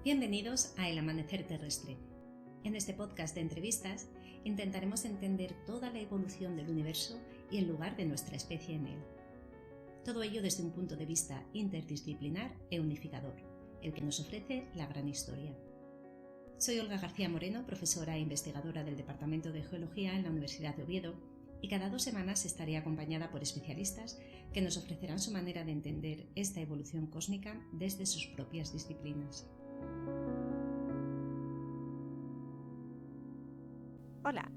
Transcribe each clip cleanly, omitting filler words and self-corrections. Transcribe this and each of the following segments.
Bienvenidos a El Amanecer Terrestre. En este podcast de entrevistas intentaremos entender toda la evolución del universo y el lugar de nuestra especie en él. Todo ello desde un punto de vista interdisciplinar e unificador, el que nos ofrece la gran historia. Soy Olga García Moreno, profesora e investigadora del Departamento de Geología en la Universidad de Oviedo, y cada 2 semanas estaré acompañada por especialistas que nos ofrecerán su manera de entender esta evolución cósmica desde sus propias disciplinas. Hola,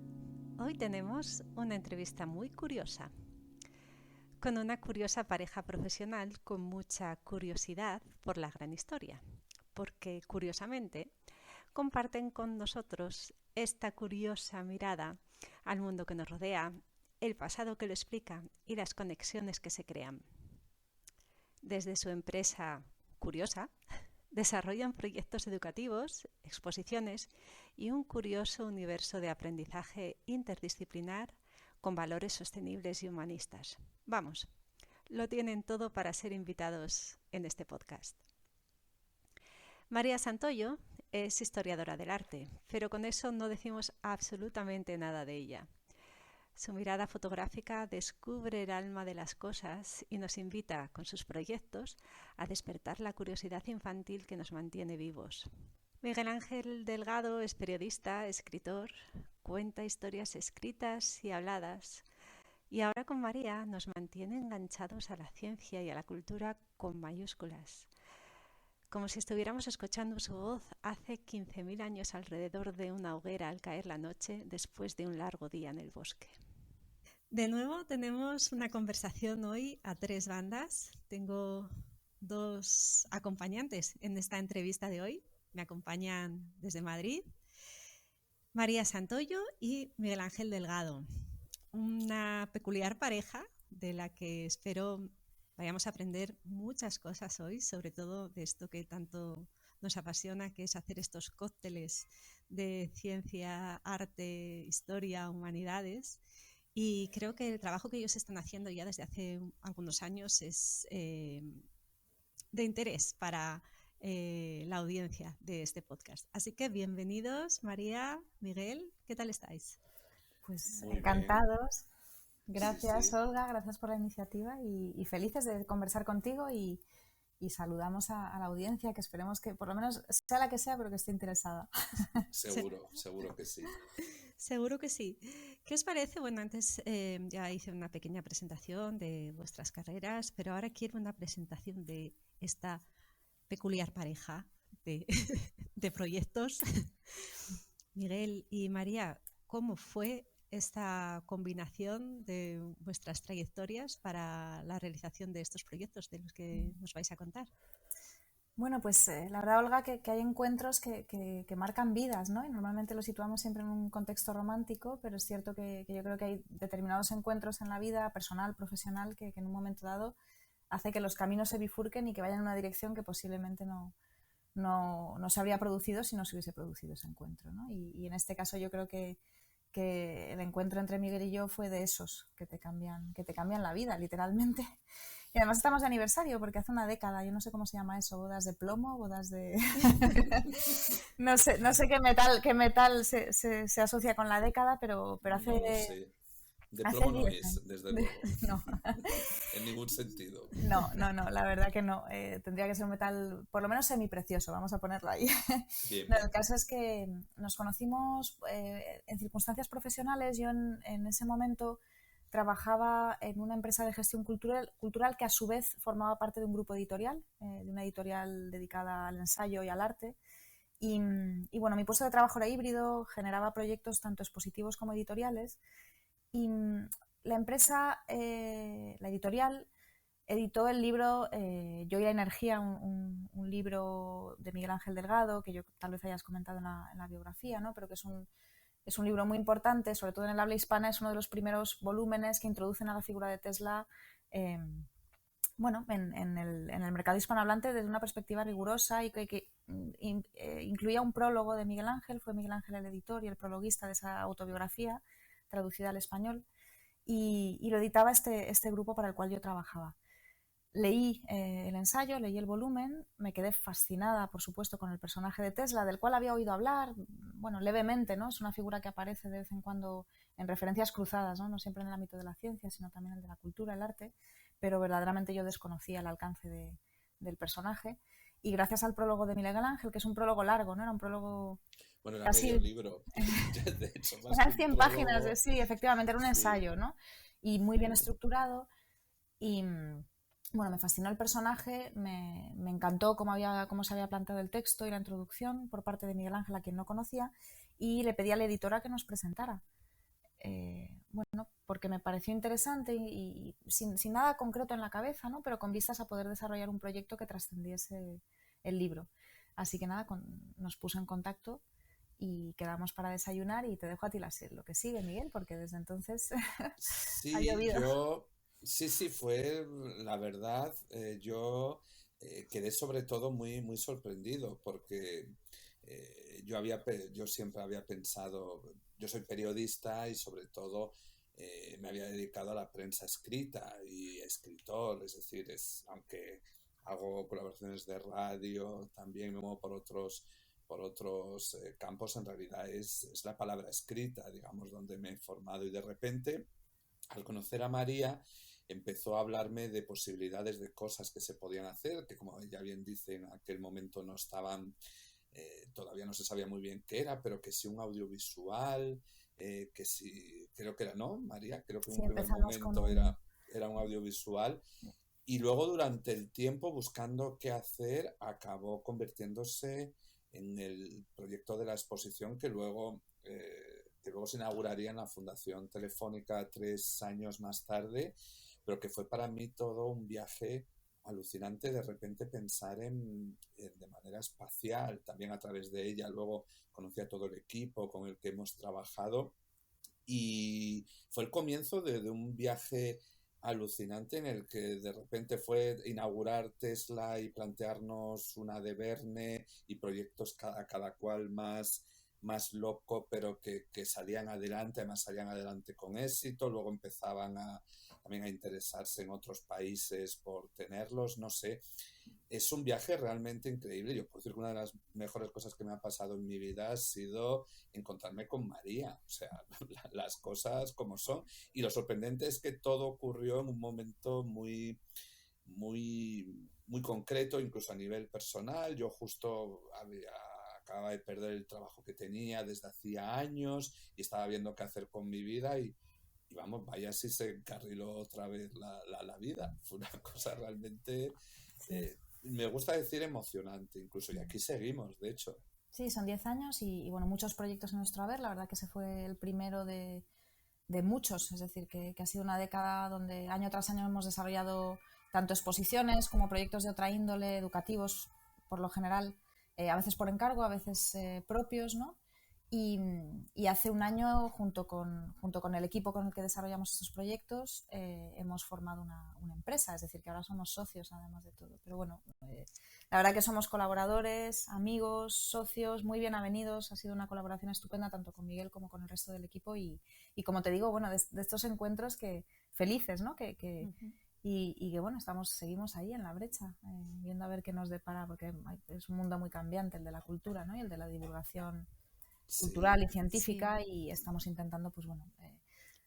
hoy tenemos una entrevista muy curiosa con una curiosa pareja profesional con mucha curiosidad por la gran historia, porque curiosamente comparten con nosotros esta curiosa mirada al mundo que nos rodea, el pasado que lo explica y las conexiones que se crean. Desde su empresa curiosa, desarrollan proyectos educativos, exposiciones y un curioso universo de aprendizaje interdisciplinar con valores sostenibles y humanistas. Vamos, lo tienen todo para ser invitados en este podcast. María Santoyo es historiadora del arte, pero con eso no decimos absolutamente nada de ella. Su mirada fotográfica descubre el alma de las cosas y nos invita, con sus proyectos, a despertar la curiosidad infantil que nos mantiene vivos. Miguel Ángel Delgado es periodista, escritor, cuenta historias escritas y habladas, y ahora con María nos mantiene enganchados a la ciencia y a la cultura con mayúsculas, como si estuviéramos escuchando su voz hace 15.000 años alrededor de una hoguera al caer la noche después de un largo día en el bosque. De nuevo tenemos una conversación hoy a 3 bandas. Tengo 2 acompañantes en esta entrevista de hoy. Me acompañan desde Madrid María Santoyo y Miguel Ángel Delgado. Una peculiar pareja de la que espero vayamos a aprender muchas cosas hoy, sobre todo de esto que tanto nos apasiona, que es hacer estos cócteles de ciencia, arte, historia, humanidades. Y creo que el trabajo que ellos están haciendo ya desde hace algunos años es de interés para la audiencia de este podcast. Así que bienvenidos, María, Miguel, ¿qué tal estáis? Pues Muy encantados. Gracias, Sí. Olga, gracias por la iniciativa y felices de conversar contigo y saludamos a la audiencia, que esperemos que por lo menos sea la que sea, pero que esté interesada. Seguro que sí. Seguro que sí. ¿Qué os parece? Bueno, antes ya hice una pequeña presentación de vuestras carreras, pero ahora quiero una presentación de esta peculiar pareja de, de proyectos. Miguel y María, ¿cómo fue esta combinación de vuestras trayectorias para la realización de estos proyectos de los que nos vais a contar? Bueno, pues la verdad, Olga, que hay encuentros que marcan vidas, ¿no? Y normalmente los situamos siempre en un contexto romántico, pero es cierto que yo creo que hay determinados encuentros en la vida personal, profesional, que en un momento dado hace que los caminos se bifurquen y que vayan en una dirección que posiblemente no se habría producido si no se hubiese producido ese encuentro, ¿no? Y en este caso yo creo que el encuentro entre Miguel y yo fue de esos que te cambian la vida, literalmente. Y además estamos de aniversario, porque hace una década, yo no sé cómo se llama eso, bodas de plomo, bodas de... no sé qué metal se asocia con la década, pero hace... No lo sé. De Hace plomo no 10 es, años. desde luego. No. En ningún sentido. No, la verdad que no. Tendría que ser un metal, por lo menos semiprecioso, vamos a ponerlo ahí. Bien, No, bien. el caso es que nos conocimos en circunstancias profesionales. Yo en ese momento trabajaba en una empresa de gestión cultural que a su vez formaba parte de un grupo editorial, de una editorial dedicada al ensayo y al arte. Y bueno, mi puesto de trabajo era híbrido, generaba proyectos tanto expositivos como editoriales. Y la empresa, la editorial, editó el libro Yo y la energía, un libro de Miguel Ángel Delgado, que yo tal vez hayas comentado en la biografía, ¿no? Pero que es un libro muy importante, sobre todo en el habla hispana. Es uno de los primeros volúmenes que introducen a la figura de Tesla en el mercado hispanohablante desde una perspectiva rigurosa y que incluía un prólogo de Miguel Ángel. Fue Miguel Ángel el editor y el prologuista de esa autobiografía traducida al español, y lo editaba este grupo para el cual yo trabajaba. Leí el ensayo, leí el volumen, me quedé fascinada, por supuesto, con el personaje de Tesla, del cual había oído hablar, bueno, levemente, ¿no? Es una figura que aparece de vez en cuando en referencias cruzadas, ¿no? No siempre en el ámbito de la ciencia, sino también en el de la cultura, el arte, pero verdaderamente yo desconocía el alcance del personaje. Y gracias al prólogo de Miguel Ángel, que es un prólogo largo, ¿no? Era un prólogo Bueno, era casi... medio libro. De hecho, más que Eran un 100 páginas, prólogo. sí, efectivamente, era un Sí, ensayo, ¿no? Y muy bien estructurado. Y bueno, me fascinó el personaje, me encantó cómo se había planteado el texto y la introducción por parte de Miguel Ángel, a quien no conocía, y le pedí a la editora que nos presentara. Bueno, porque me pareció interesante y sin nada concreto en la cabeza, ¿no? Pero con vistas a poder desarrollar un proyecto que trascendiese el libro. Así que nada, nos puso en contacto y quedamos para desayunar y te dejo a ti lo que sigue, Miguel, porque desde entonces ha sí, llovido. sí, fue la verdad. Yo quedé sobre todo muy, muy sorprendido porque yo siempre había pensado, yo soy periodista y sobre todo me había dedicado a la prensa escrita y escritor, es decir, aunque hago colaboraciones de radio, también me muevo por otros campos, en realidad es la palabra escrita, digamos, donde me he formado y de repente, al conocer a María, empezó a hablarme de posibilidades de cosas que se podían hacer, que como ella bien dice, en aquel momento no estaban, todavía no se sabía muy bien qué era, pero que sí un audiovisual, que sí, creo que era, ¿no, María? Creo que en Sí, un primer empezamos con momento era un audiovisual y luego durante el tiempo buscando qué hacer acabó convirtiéndose en el proyecto de la exposición que luego se inauguraría en la Fundación Telefónica 3 años más tarde, pero que fue para mí todo un viaje alucinante de repente pensar de manera espacial, también a través de ella. Luego conocí a todo el equipo con el que hemos trabajado y fue el comienzo de un viaje alucinante en el que de repente fue inaugurar Tesla y plantearnos una de Verne y proyectos cada cual más loco, pero que salían adelante, además salían adelante con éxito, luego empezaban también a interesarse en otros países por tenerlos, no sé. Es un viaje realmente increíble. Yo puedo decir que una de las mejores cosas que me ha pasado en mi vida ha sido encontrarme con María, o sea, las cosas como son. Y lo sorprendente es que todo ocurrió en un momento muy, muy concreto, incluso a nivel personal. Yo justo acababa de perder el trabajo que tenía desde hacía años y estaba viendo qué hacer con mi vida y vamos, vaya si se encarriló otra vez la vida. Fue una cosa realmente, Sí. me gusta decir emocionante incluso, y aquí seguimos, de hecho. Sí, son 10 años y, bueno, muchos proyectos en nuestro haber. La verdad que ese fue el primero de muchos, es decir, que ha sido una década donde año tras año hemos desarrollado tanto exposiciones como proyectos de otra índole, educativos, por lo general, a veces por encargo, a veces propios, ¿no? Y hace un año, junto con el equipo con el que desarrollamos estos proyectos, hemos formado una empresa, es decir, que ahora somos socios además de todo. Pero bueno, la verdad que somos colaboradores, amigos, socios, muy bien avenidos. Ha sido una colaboración estupenda tanto con Miguel como con el resto del equipo y como te digo, bueno, de estos encuentros que felices, ¿no? Y que bueno, seguimos ahí en la brecha, viendo a ver qué nos depara, porque es un mundo muy cambiante el de la cultura, ¿no? Y el de la divulgación Sí, cultural y Sí, científica, y estamos intentando, pues bueno, sí,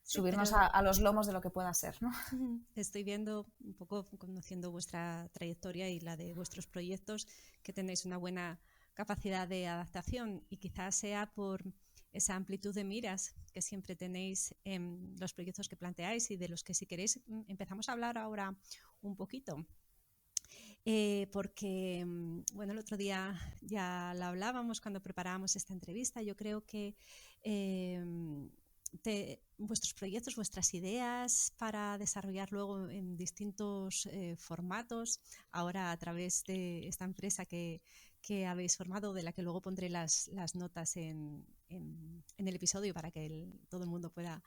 subirnos pero a los lomos de lo que pueda ser, ¿no? estoy viendo un poco, conociendo vuestra trayectoria y la de vuestros proyectos, que tenéis una buena capacidad de adaptación y quizás sea por esa amplitud de miras que siempre tenéis en los proyectos que planteáis y de los que, si queréis, empezamos a hablar ahora un poquito. Porque, bueno, el otro día ya lo hablábamos cuando preparábamos esta entrevista. Yo creo que vuestros proyectos, vuestras ideas para desarrollar luego en distintos formatos, ahora a través de esta empresa que habéis formado, de la que luego pondré las notas en el episodio para que todo el mundo pueda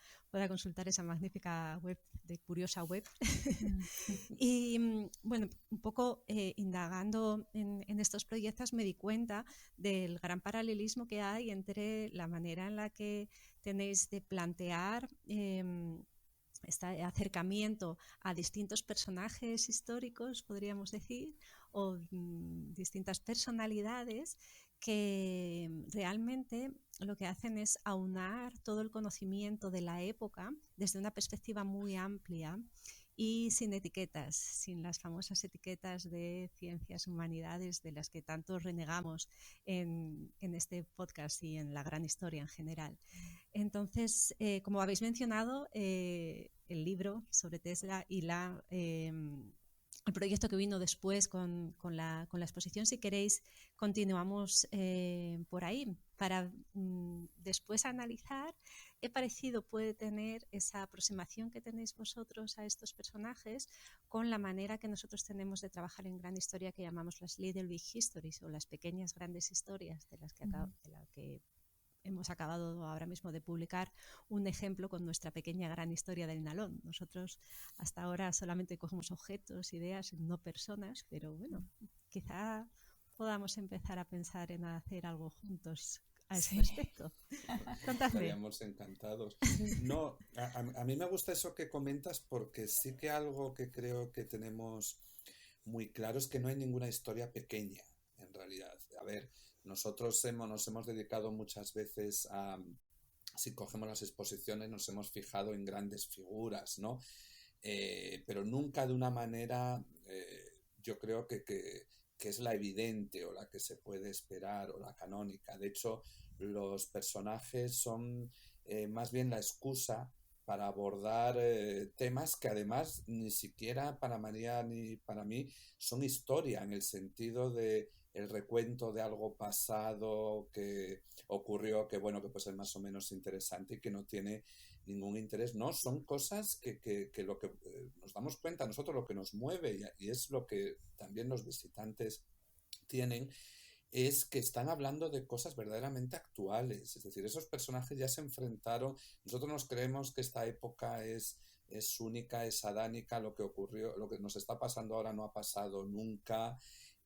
consultar esa magnífica web, de curiosa web. Y bueno, un poco indagando en estos proyectos me di cuenta del gran paralelismo que hay entre la manera en la que tenéis de plantear este acercamiento a distintos personajes históricos, podríamos decir, o distintas personalidades que realmente lo que hacen es aunar todo el conocimiento de la época desde una perspectiva muy amplia y sin etiquetas, sin las famosas etiquetas de ciencias, humanidades, de las que tanto renegamos en este podcast y en la gran historia en general. Entonces, como habéis mencionado, el libro sobre Tesla y el proyecto que vino después con la exposición, si queréis, continuamos por ahí para después analizar qué parecido puede tener esa aproximación que tenéis vosotros a estos personajes con la manera que nosotros tenemos de trabajar en gran historia, que llamamos las Little Big Histories, o las pequeñas grandes historias, de las que hemos acabado ahora mismo de publicar un ejemplo con nuestra pequeña gran historia del Nalón. Nosotros hasta ahora solamente cogemos objetos, ideas, no personas, pero bueno, quizá podamos empezar a pensar en hacer algo juntos a ese respecto. Contadme. Estaríamos encantados. No, a mí me gusta eso que comentas, porque sí que algo que creo que tenemos muy claro es que no hay ninguna historia pequeña, en realidad. A ver, nosotros nos hemos dedicado muchas veces a, si cogemos las exposiciones, nos hemos fijado en grandes figuras, ¿no? Pero nunca de una manera, yo creo que es la evidente o la que se puede esperar o la canónica. De hecho, los personajes son más bien la excusa para abordar temas que además ni siquiera para María ni para mí son historia, en el sentido de el recuento de algo pasado que ocurrió, que bueno, que puede ser más o menos interesante y que no tiene ningún interés. No, son cosas que lo que nos damos cuenta nosotros, lo que nos mueve, y es lo que también los visitantes tienen, es que están hablando de cosas verdaderamente actuales. Es decir, esos personajes ya se enfrentaron. Nosotros nos creemos que esta época es única, es adánica, lo que ocurrió, lo que nos está pasando ahora no ha pasado nunca,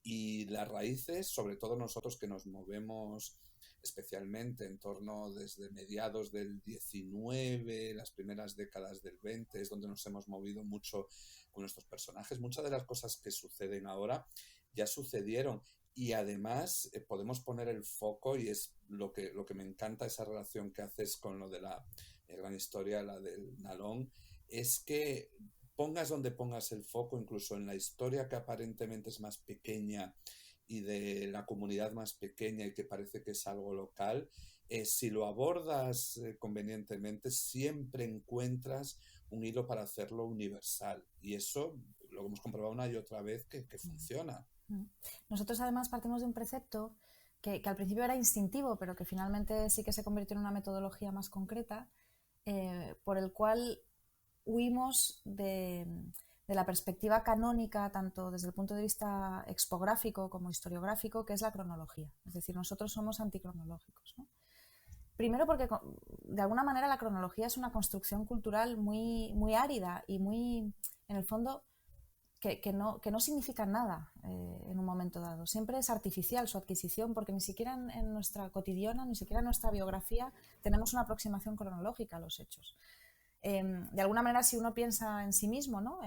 y las raíces, sobre todo nosotros que nos movemos especialmente en torno desde mediados del 19, las primeras décadas del 20, es donde nos hemos movido mucho con nuestros personajes. Muchas de las cosas que suceden ahora ya sucedieron, y además podemos poner el foco, y es lo que me encanta esa relación que haces con lo de la gran historia, la del Nalón, es que pongas donde pongas el foco, incluso en la historia que aparentemente es más pequeña y de la comunidad más pequeña y que parece que es algo local, si lo abordas convenientemente, siempre encuentras un hilo para hacerlo universal, y eso lo hemos comprobado una y otra vez que funciona. Nosotros además partimos de un precepto que al principio era instintivo, pero que finalmente sí que se convirtió en una metodología más concreta, por el cual huimos de la perspectiva canónica, tanto desde el punto de vista expográfico como historiográfico, que es la cronología. Es decir, nosotros somos anticronológicos, ¿no? Primero porque, de alguna manera, la cronología es una construcción cultural muy, muy árida y muy, en el fondo, que no significa nada en un momento dado. Siempre es artificial su adquisición, porque ni siquiera en nuestra cotidiana, ni siquiera en nuestra biografía, tenemos una aproximación cronológica a los hechos. De alguna manera, si uno piensa en sí mismo, ¿no?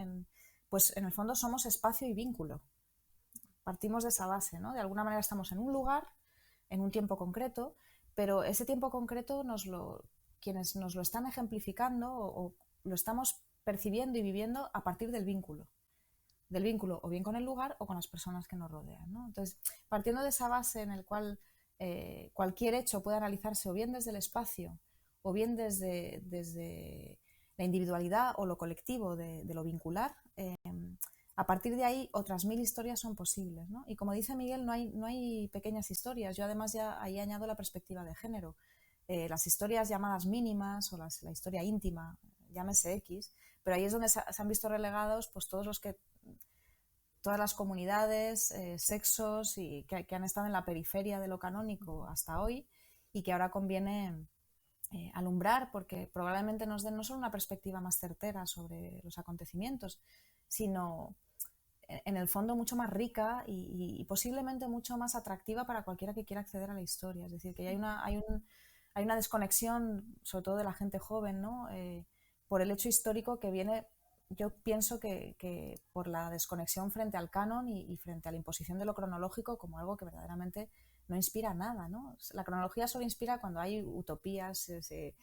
Pues en el fondo somos espacio y vínculo. Partimos de esa base, ¿no? De alguna manera estamos en un lugar, en un tiempo concreto, pero ese tiempo concreto quienes nos lo están ejemplificando o lo estamos percibiendo y viviendo a partir del vínculo o bien con el lugar o con las personas que nos rodean, ¿no? Entonces, partiendo de esa base en el cual cualquier hecho puede analizarse o bien desde el espacio o bien desde la individualidad o lo colectivo de lo vincular, a partir de ahí otras 1000 historias son posibles, ¿no? Y como dice Miguel, no hay pequeñas historias. Yo además ya ahí añado la perspectiva de género. Las historias llamadas mínimas o la historia íntima, llámese X, pero ahí es donde se han visto relegados pues todas las comunidades, sexos y que han estado en la periferia de lo canónico hasta hoy, y que ahora conviene alumbrar, porque probablemente nos den no solo una perspectiva más certera sobre los acontecimientos, sino en el fondo mucho más rica y posiblemente mucho más atractiva para cualquiera que quiera acceder a la historia. Es decir, que hay una desconexión, sobre todo de la gente joven, ¿no? por el hecho histórico que viene, yo pienso que por la desconexión frente al canon y frente a la imposición de lo cronológico como algo que verdaderamente no inspira nada, ¿no? La cronología solo inspira cuando hay utopías, de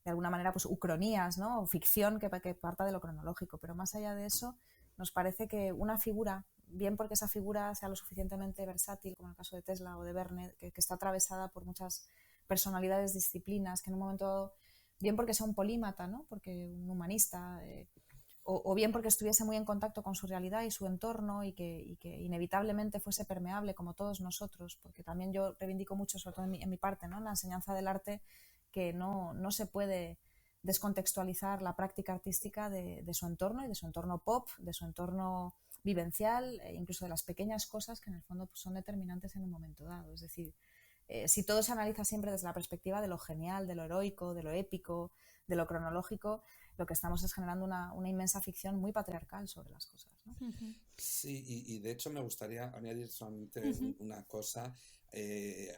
alguna manera, pues ucronías, ¿no? O ficción que parta de lo cronológico, pero más allá de eso, nos parece que una figura, bien porque esa figura sea lo suficientemente versátil, como en el caso de Tesla o de Verne, que está atravesada por muchas personalidades, disciplinas, que en un momento, bien porque sea un polímata, ¿no? Porque un humanista, o bien porque estuviese muy en contacto con su realidad y su entorno y que inevitablemente fuese permeable como todos nosotros, porque también yo reivindico mucho, sobre todo en mi parte, ¿no? En la enseñanza del arte, que no se puede descontextualizar la práctica artística de su entorno y de su entorno pop, de su entorno vivencial, incluso de las pequeñas cosas que en el fondo pues, son determinantes en un momento dado. Es decir, si todo se analiza siempre desde la perspectiva de lo genial, de lo heroico, de lo épico, de lo cronológico, lo que estamos es generando una inmensa ficción muy patriarcal sobre las cosas, ¿no? Sí, y de hecho me gustaría añadir solamente una cosa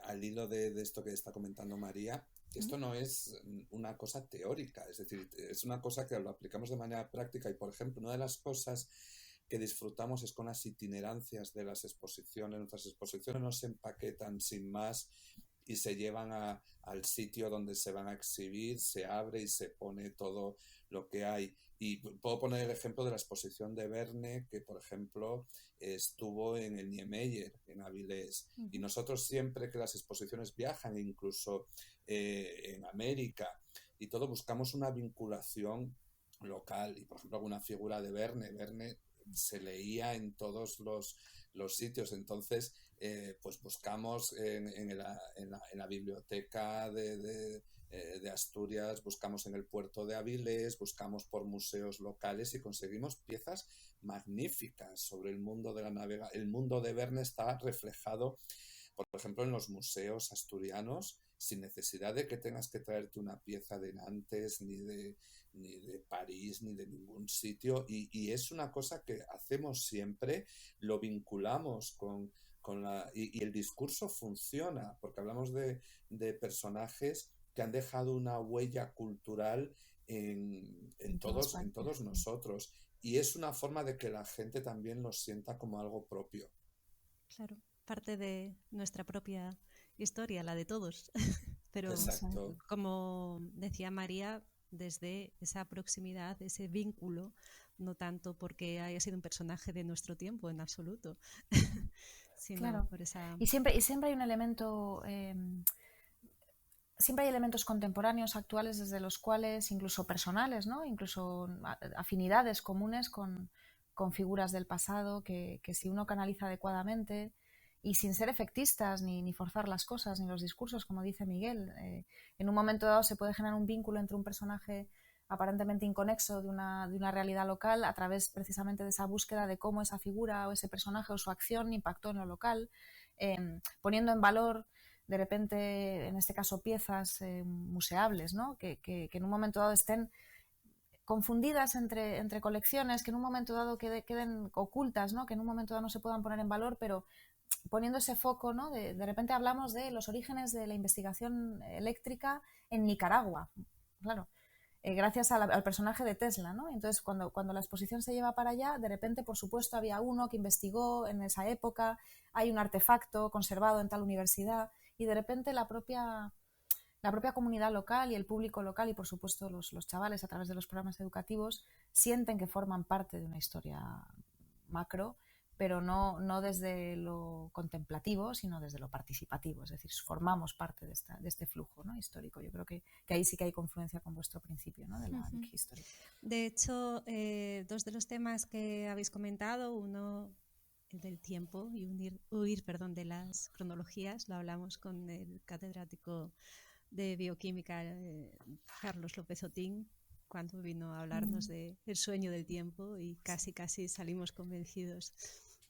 al hilo de esto que está comentando María. Esto no es una cosa teórica, es decir, es una cosa que lo aplicamos de manera práctica y, por ejemplo, una de las cosas que disfrutamos es con las itinerancias de las exposiciones. Nuestras exposiciones no se empaquetan sin más y se llevan al sitio donde se van a exhibir, se abre y se pone todo lo que hay. Y puedo poner el ejemplo de la exposición de Verne, que por ejemplo estuvo en el Niemeyer, en Avilés. Y nosotros siempre que las exposiciones viajan, incluso en América, y todo, buscamos una vinculación local. Y por ejemplo alguna figura de Verne se leía en todos los sitios. Entonces, pues buscamos en la biblioteca de Asturias, buscamos en el puerto de Avilés, buscamos por museos locales y conseguimos piezas magníficas sobre el mundo de la navegación. El mundo de Verne está reflejado, por ejemplo, en los museos asturianos, sin necesidad de que tengas que traerte una pieza de Nantes, ni de París, ni de ningún sitio. Y es una cosa que hacemos siempre, lo vinculamos con y el discurso funciona, porque hablamos de personajes que han dejado una huella cultural en todos nosotros. Y es una forma de que la gente también lo sienta como algo propio. Claro, parte de nuestra propia historia, la de todos. Pero exacto, como decía María, desde esa proximidad, ese vínculo, no tanto porque haya sido un personaje de nuestro tiempo en absoluto, sino claro. por esa... Y siempre hay un elemento... siempre hay elementos contemporáneos, actuales, desde los cuales, incluso personales, ¿no? Incluso afinidades comunes con figuras del pasado que si uno canaliza adecuadamente y sin ser efectistas ni forzar las cosas ni los discursos, como dice Miguel, en un momento dado se puede generar un vínculo entre un personaje aparentemente inconexo de una realidad local a través precisamente de esa búsqueda de cómo esa figura o ese personaje o su acción impactó en lo local, poniendo en valor de repente, en este caso, piezas museables, ¿no? que en un momento dado estén confundidas entre colecciones, que en un momento dado queden ocultas, ¿no? Que en un momento dado no se puedan poner en valor, pero poniendo ese foco, ¿no? De repente hablamos de los orígenes de la investigación eléctrica en Nicaragua, claro, gracias al personaje de Tesla, ¿no? Entonces, cuando la exposición se lleva para allá, de repente, por supuesto, había uno que investigó en esa época, hay un artefacto conservado en tal universidad, y de repente la propia comunidad local y el público local y, por supuesto, los chavales a través de los programas educativos sienten que forman parte de una historia macro, pero no desde lo contemplativo, sino desde lo participativo. Es decir, formamos parte de este flujo, ¿no? histórico. Yo creo que ahí sí que hay confluencia con vuestro principio, ¿no? de la historia. De hecho, dos de los temas que habéis comentado, uno el del tiempo y huir de las cronologías, lo hablamos con el catedrático de bioquímica Carlos López Otín cuando vino a hablarnos del sueño del tiempo y casi salimos convencidos,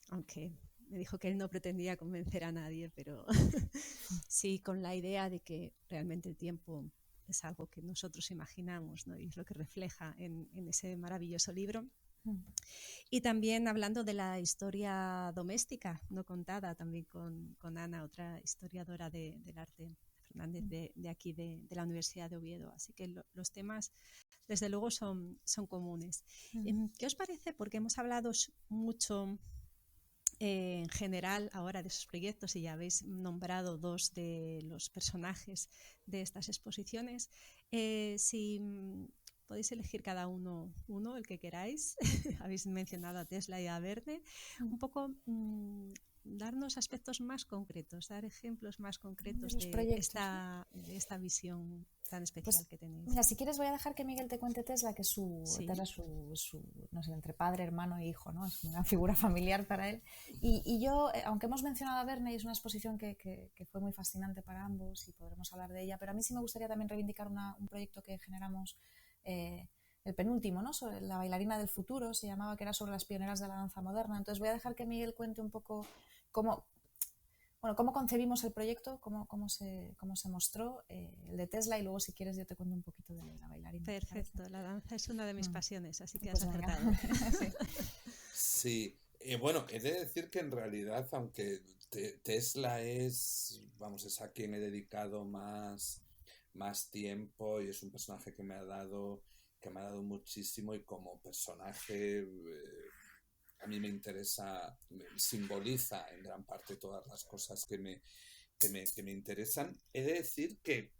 aunque me dijo que él no pretendía convencer a nadie, pero sí con la idea de que realmente el tiempo es algo que nosotros imaginamos, ¿no? Y es lo que refleja en ese maravilloso libro. Y también hablando de la historia doméstica no contada, también con Ana, otra historiadora del arte Fernández de aquí, de la Universidad de Oviedo. Así que los temas, desde luego, son comunes. ¿Qué os parece? Porque hemos hablado mucho en general ahora de esos proyectos y ya habéis nombrado 2 de los personajes de estas exposiciones. Si podéis elegir cada uno, el que queráis. Habéis mencionado a Tesla y a Verne. Un poco darnos aspectos más concretos, dar ejemplos más concretos de esta visión tan especial que tenéis. Mira, si quieres voy a dejar que Miguel te cuente Tesla, que es Tesla es su no sé, entre padre, hermano e hijo, ¿no? Es una figura familiar para él. Y yo, aunque hemos mencionado a Verne y es una exposición que fue muy fascinante para ambos y podremos hablar de ella, pero a mí sí me gustaría también reivindicar un proyecto que generamos, el penúltimo, ¿no? Sobre la bailarina del futuro, se llamaba, que era sobre las pioneras de la danza moderna. Entonces voy a dejar que Miguel cuente un poco cómo concebimos el proyecto, cómo se mostró el de Tesla, y luego si quieres yo te cuento un poquito de la bailarina. Perfecto, la danza es una de mis pasiones, así que has acertado. Sí, bueno, he de decir que en realidad, aunque Tesla es a quien he dedicado más tiempo y es un personaje que me ha dado muchísimo, y como personaje a mí me interesa, simboliza en gran parte todas las cosas que me interesan. He de decir que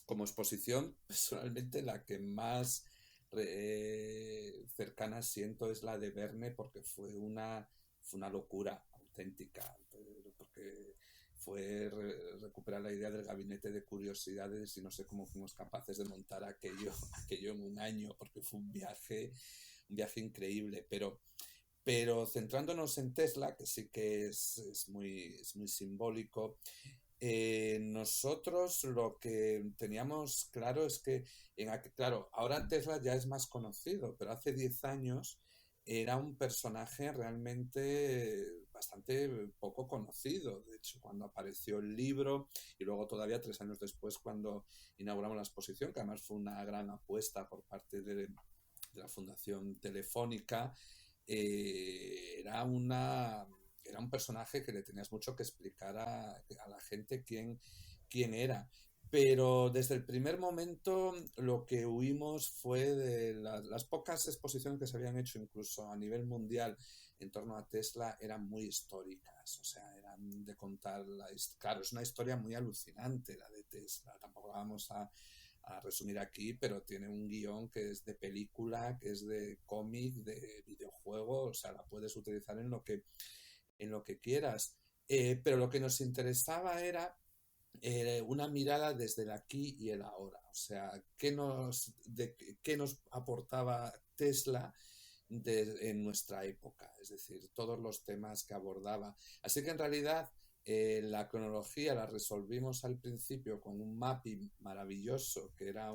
como exposición, personalmente la que más cercana siento es la de Verne, porque fue una locura auténtica, porque fue recuperar la idea del gabinete de curiosidades, y no sé cómo fuimos capaces de montar aquello en un año, porque fue un viaje increíble. Pero centrándonos en Tesla, que sí que es muy simbólico, nosotros lo que teníamos claro es que, claro, ahora Tesla ya es más conocido, pero hace 10 años era un personaje realmente bastante poco conocido. De hecho, cuando apareció el libro, y luego todavía 3 años después, cuando inauguramos la exposición, que además fue una gran apuesta por parte de la Fundación Telefónica, era un personaje que le tenías mucho que explicar a la gente quién era. Pero desde el primer momento lo que huimos fue de las pocas exposiciones que se habían hecho incluso a nivel mundial en torno a Tesla, eran muy históricas, o sea, eran de contar claro, es una historia muy alucinante la de Tesla, tampoco la vamos a resumir aquí, pero tiene un guión que es de película, que es de cómic, de videojuego, o sea, la puedes utilizar en lo que quieras. Pero lo que nos interesaba era una mirada desde el aquí y el ahora, o sea, qué nos aportaba Tesla en nuestra época, es decir, todos los temas que abordaba. Así que en realidad la cronología la resolvimos al principio con un mapping maravilloso, que era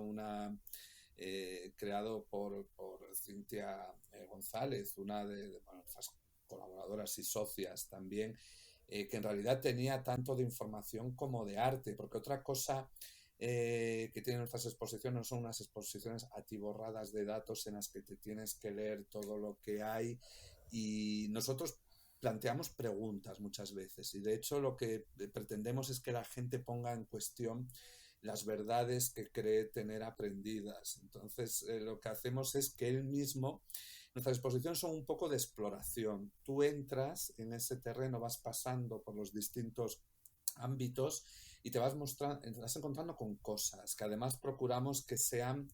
creado por Cintia González, una de nuestras colaboradoras y socias también, que en realidad tenía tanto de información como de arte, porque otra cosa que tienen nuestras exposiciones no son unas exposiciones atiborradas de datos en las que te tienes que leer todo lo que hay, y nosotros planteamos preguntas muchas veces, y de hecho lo que pretendemos es que la gente ponga en cuestión las verdades que cree tener aprendidas. Entonces lo que hacemos es que él mismo, nuestras exposiciones son un poco de exploración. Tú entras en ese terreno, vas pasando por los distintos ámbitos y te vas encontrando con cosas que además procuramos que sean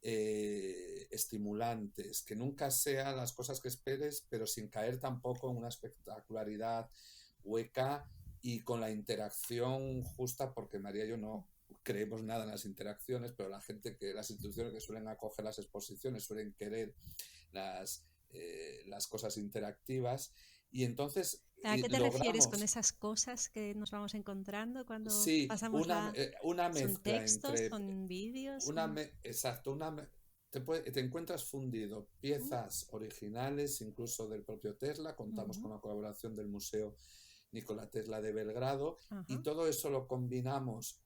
estimulantes, que nunca sean las cosas que esperes, pero sin caer tampoco en una espectacularidad hueca, y con la interacción justa, porque María y yo no creemos nada en las interacciones, pero las instituciones que suelen acoger las exposiciones suelen querer las cosas interactivas, y entonces ¿a qué te refieres con esas cosas que nos vamos encontrando cuando pasamos una mezcla ¿son textos, entre son vídeos? Exacto, te encuentras fundido piezas originales, incluso del propio Tesla. Contamos con la colaboración del Museo Nikola Tesla de Belgrado, y todo eso lo combinamos.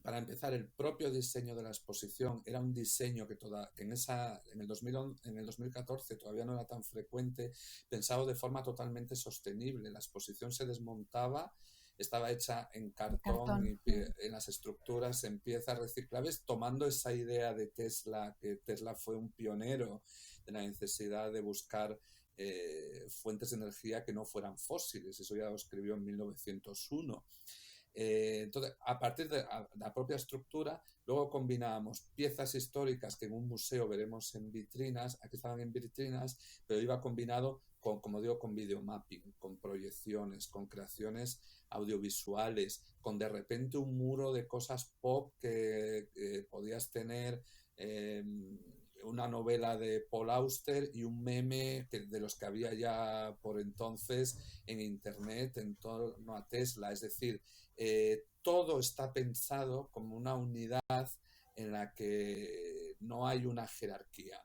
Para empezar, el propio diseño de la exposición era un diseño que en el 2014 todavía no era tan frecuente, pensado de forma totalmente sostenible. La exposición se desmontaba estaba hecha en cartón. Y en las estructuras en piezas reciclables, tomando esa idea de Tesla, que Tesla fue un pionero de la necesidad de buscar fuentes de energía que no fueran fósiles. Eso ya lo escribió en 1901. Entonces, a partir de la propia estructura, luego combinábamos piezas históricas que en un museo veremos en vitrinas, aquí estaban en vitrinas, pero iba combinado con, como digo, con videomapping, con proyecciones, con creaciones audiovisuales, con de repente un muro de cosas pop que podías tener una novela de Paul Auster y un meme de los que había ya por entonces en internet en torno a Tesla. Es decir, todo está pensado como una unidad en la que no hay una jerarquía.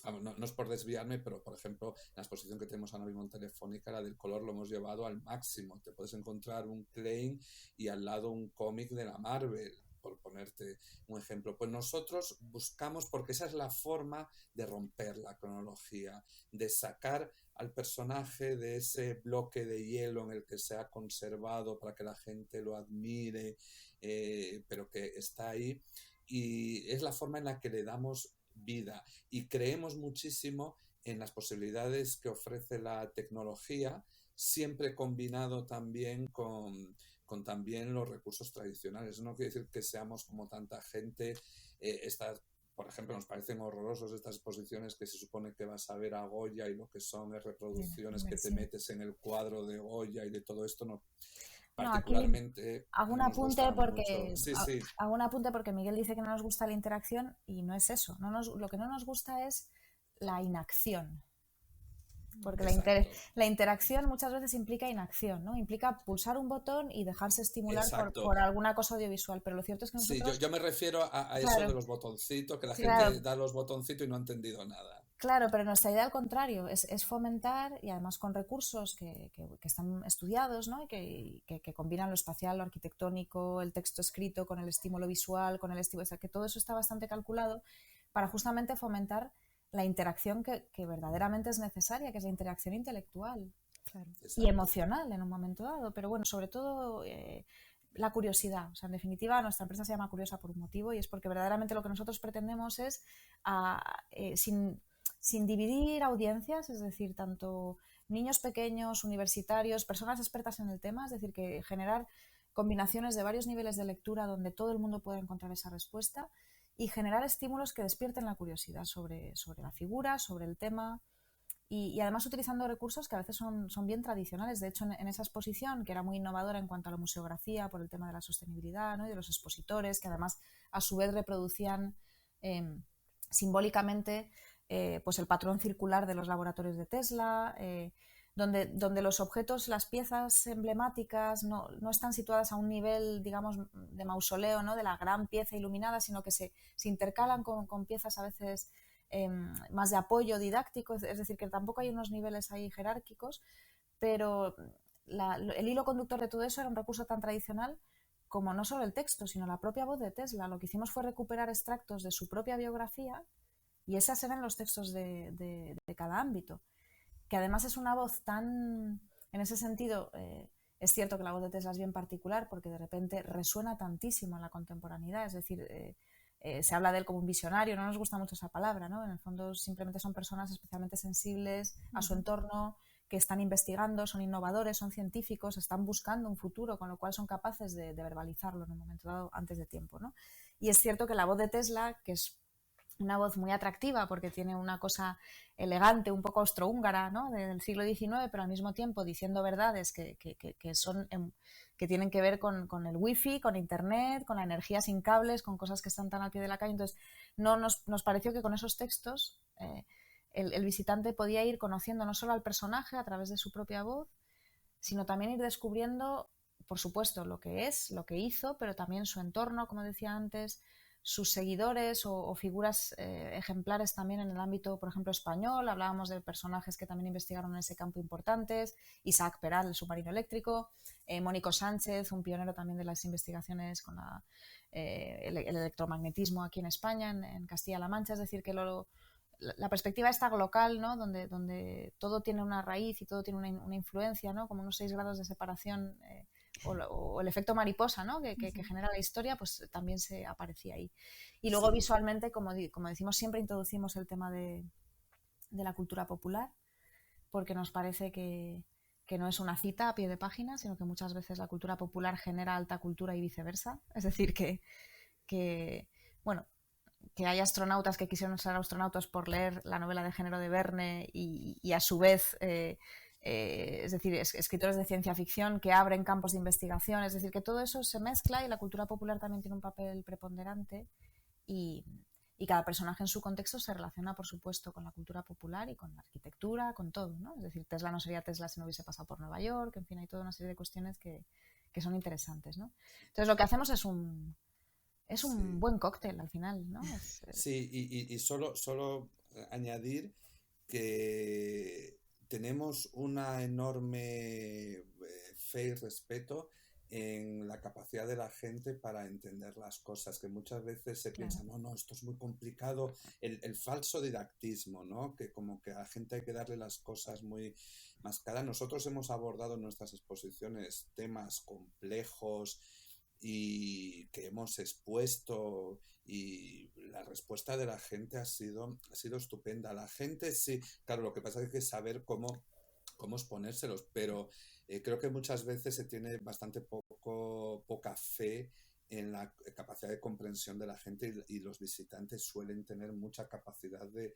No es por desviarme, pero por ejemplo, la exposición que tenemos ahora mismo en Telefónica, la del color, lo hemos llevado al máximo. Te puedes encontrar un Klein y al lado un cómic de la Marvel, por ponerte un ejemplo. Pues nosotros buscamos, porque esa es la forma de romper la cronología, de sacar al personaje de ese bloque de hielo en el que se ha conservado para que la gente lo admire, pero que está ahí, y es la forma en la que le damos vida, y creemos muchísimo en las posibilidades que ofrece la tecnología, siempre combinado también con también los recursos tradicionales. No quiere decir que seamos como tanta gente. Por ejemplo, nos parecen horrorosos estas exposiciones que se supone que vas a ver a Goya y lo que son reproducciones que te metes en el cuadro de Goya y de todo esto. No, particularmente hago un no nos apunte gusta porque mucho. hago un apunte porque Miguel dice que no nos gusta la interacción y no es eso. Lo que no nos gusta es la inacción. Porque la interacción muchas veces implica inacción, ¿no? Implica pulsar un botón y dejarse estimular por alguna cosa audiovisual. Pero lo cierto es que nosotros... Sí, yo me refiero a eso de los botoncitos, que la gente da los botoncitos y no ha entendido nada. Claro, pero nuestra idea al contrario es fomentar, y además con recursos que están estudiados, ¿no? Y que combinan lo espacial, lo arquitectónico, el texto escrito con el estímulo visual, con el estímulo... O sea, que todo eso está bastante calculado para justamente fomentar la interacción que verdaderamente es necesaria, que es la interacción intelectual, claro, y emocional en un momento dado. Pero bueno, sobre todo la curiosidad. O sea, en definitiva, nuestra empresa se llama Curiosa por un motivo, y es porque verdaderamente lo que nosotros pretendemos es, sin dividir audiencias, es decir, tanto niños pequeños, universitarios, personas expertas en el tema, es decir, que generar combinaciones de varios niveles de lectura donde todo el mundo pueda encontrar esa respuesta, y generar estímulos que despierten la curiosidad sobre la figura, sobre el tema, y además utilizando recursos que a veces son bien tradicionales. De hecho, en esa exposición, que era muy innovadora en cuanto a la museografía por el tema de la sostenibilidad, ¿no? Y de los expositores, que además a su vez reproducían simbólicamente pues el patrón circular de los laboratorios de Tesla, donde los objetos, las piezas emblemáticas no están situadas a un nivel, digamos, de mausoleo, ¿no? De la gran pieza iluminada, sino que se intercalan con piezas a veces más de apoyo didáctico, es decir, que tampoco hay unos niveles ahí jerárquicos, pero el hilo conductor de todo eso era un recurso tan tradicional como no solo el texto, sino la propia voz de Tesla. Lo que hicimos fue recuperar extractos de su propia biografía, y esas eran los textos de cada ámbito, que además es una voz tan, en ese sentido, es cierto que la voz de Tesla es bien particular porque de repente resuena tantísimo en la contemporaneidad, es decir, se habla de él como un visionario, no nos gusta mucho esa palabra, ¿no? En el fondo simplemente son personas especialmente sensibles a su entorno, que están investigando, son innovadores, son científicos, están buscando un futuro, con lo cual son capaces de verbalizarlo en un momento dado antes de tiempo, ¿no? Y es cierto que la voz de Tesla, que es una voz muy atractiva porque tiene una cosa elegante, un poco austrohúngara, ¿no? Del siglo XIX, pero al mismo tiempo diciendo verdades que tienen que ver con el wifi, con internet, con la energía sin cables, con cosas que están tan al pie de la calle. Entonces, nos pareció que con esos textos el visitante podía ir conociendo no solo al personaje a través de su propia voz, sino también ir descubriendo, por supuesto, lo que es, lo que hizo, pero también su entorno, como decía antes, sus seguidores o figuras ejemplares también en el ámbito, por ejemplo, español. Hablábamos de personajes que también investigaron en ese campo importantes: Isaac Peral, el submarino eléctrico, Mónico Sánchez, un pionero también de las investigaciones con el electromagnetismo aquí en España, en Castilla-La Mancha. Es decir, que la perspectiva esta global, ¿no? Donde todo tiene una raíz y todo tiene una influencia, ¿no? Como unos 6 grados de separación o el efecto mariposa, ¿no? que genera la historia, pues también se aparecía ahí. Y luego visualmente, como decimos, siempre introducimos el tema de la cultura popular, porque nos parece que no es una cita a pie de página, sino que muchas veces la cultura popular genera alta cultura y viceversa. Es decir, que hay astronautas que quisieron ser astronautas por leer la novela de género de Verne y a su vez, es decir, escritores de ciencia ficción que abren campos de investigación. Es decir, que todo eso se mezcla y la cultura popular también tiene un papel preponderante y cada personaje en su contexto se relaciona, por supuesto, con la cultura popular y con la arquitectura, con todo, ¿no? Es decir, Tesla no sería Tesla si no hubiese pasado por Nueva York, en fin, hay toda una serie de cuestiones que son interesantes, ¿no? Entonces lo que hacemos es un buen cóctel al final, ¿no? Sí, y solo añadir que tenemos una enorme fe y respeto en la capacidad de la gente para entender las cosas, que muchas veces se piensa, no, esto es muy complicado, el falso didactismo, ¿no? Que como que a la gente hay que darle las cosas muy más claras. Nosotros hemos abordado en nuestras exposiciones temas complejos y que hemos expuesto, y la respuesta de la gente ha sido estupenda. La gente sí, claro, lo que pasa es que hay que saber cómo exponérselos, pero creo que muchas veces se tiene bastante poca fe en la capacidad de comprensión de la gente, y los visitantes suelen tener mucha capacidad de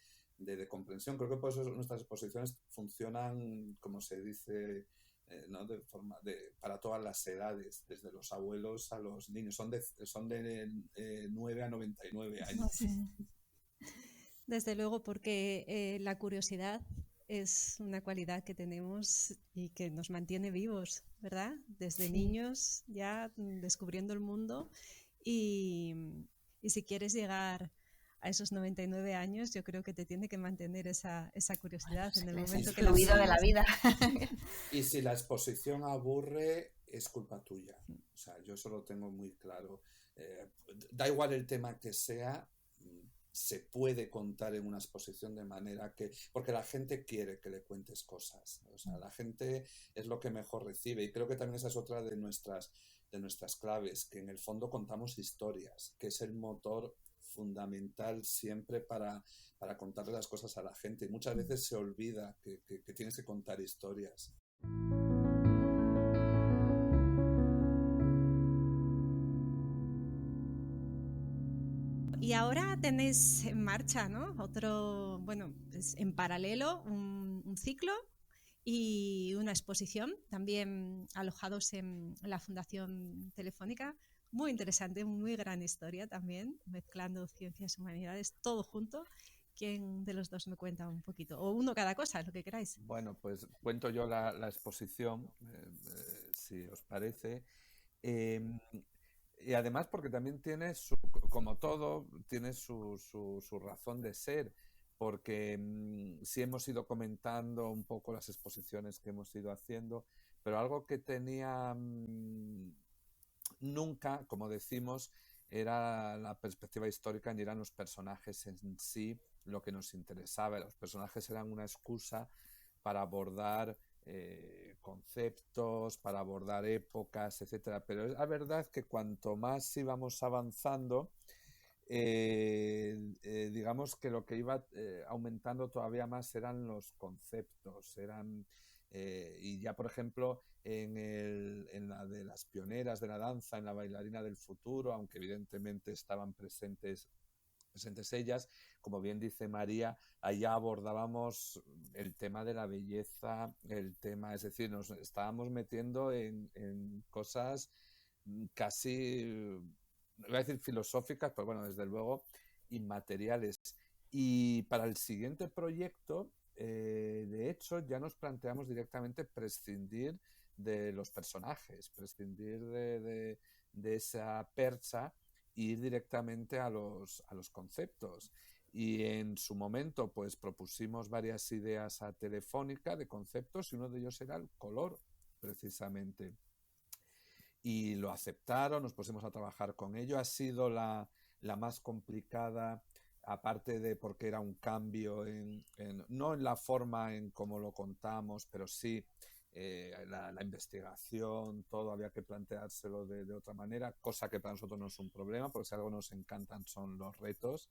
comprensión. Creo que por eso nuestras exposiciones funcionan, como se dice, ¿no? Para todas las edades, desde los abuelos a los niños. Son de 9 a 99 años. Sí. Desde luego, porque la curiosidad es una cualidad que tenemos y que nos mantiene vivos, ¿verdad? Desde niños ya descubriendo el mundo, y si quieres llegar a esos 99 años, yo creo que te tiene que mantener esa curiosidad en el momento que la fluido de la vida. Y si la exposición aburre, es culpa tuya. O sea, yo eso lo tengo muy claro. Da igual el tema que sea, se puede contar en una exposición de manera que... Porque la gente quiere que le cuentes cosas. O sea, la gente es lo que mejor recibe. Y creo que también esa es otra de nuestras claves, que en el fondo contamos historias, que es el motor fundamental siempre para contarle las cosas a la gente. Y muchas veces se olvida que tienes que contar historias. Y ahora tenéis en marcha, ¿no? Otro, bueno, pues en paralelo, un ciclo y una exposición, también alojados en la Fundación Telefónica. Muy interesante, muy gran historia también, mezclando ciencias y humanidades, todo junto. ¿Quién de los dos me cuenta un poquito? O uno cada cosa, lo que queráis. Bueno, pues cuento yo la exposición, si os parece. Y además porque también tiene como todo, tiene su razón de ser, porque sí hemos ido comentando un poco las exposiciones que hemos ido haciendo, pero algo que tenía nunca, como decimos, era la perspectiva histórica, ni eran los personajes en sí lo que nos interesaba. Los personajes eran una excusa para abordar conceptos, para abordar épocas, etcétera. Pero es la verdad que cuanto más íbamos avanzando, digamos que lo que iba aumentando todavía más eran los conceptos, y ya por ejemplo en la de las pioneras de la danza, en la bailarina del futuro, aunque evidentemente estaban presentes ellas, como bien dice María, allá abordábamos el tema de la belleza, es decir, nos estábamos metiendo en cosas casi, iba a decir filosóficas, pero bueno, desde luego inmateriales. Y para el siguiente proyecto, de hecho, ya nos planteamos directamente prescindir de los personajes, prescindir de esa percha, ir directamente a los conceptos. Y en su momento pues propusimos varias ideas a Telefónica de conceptos, y uno de ellos era el color, precisamente. Y lo aceptaron, nos pusimos a trabajar con ello. Ha sido la más complicada aparte de porque era un cambio no en la forma en cómo lo contamos, pero sí la investigación, todo había que planteárselo de otra manera, cosa que para nosotros no es un problema, porque si algo nos encantan son los retos,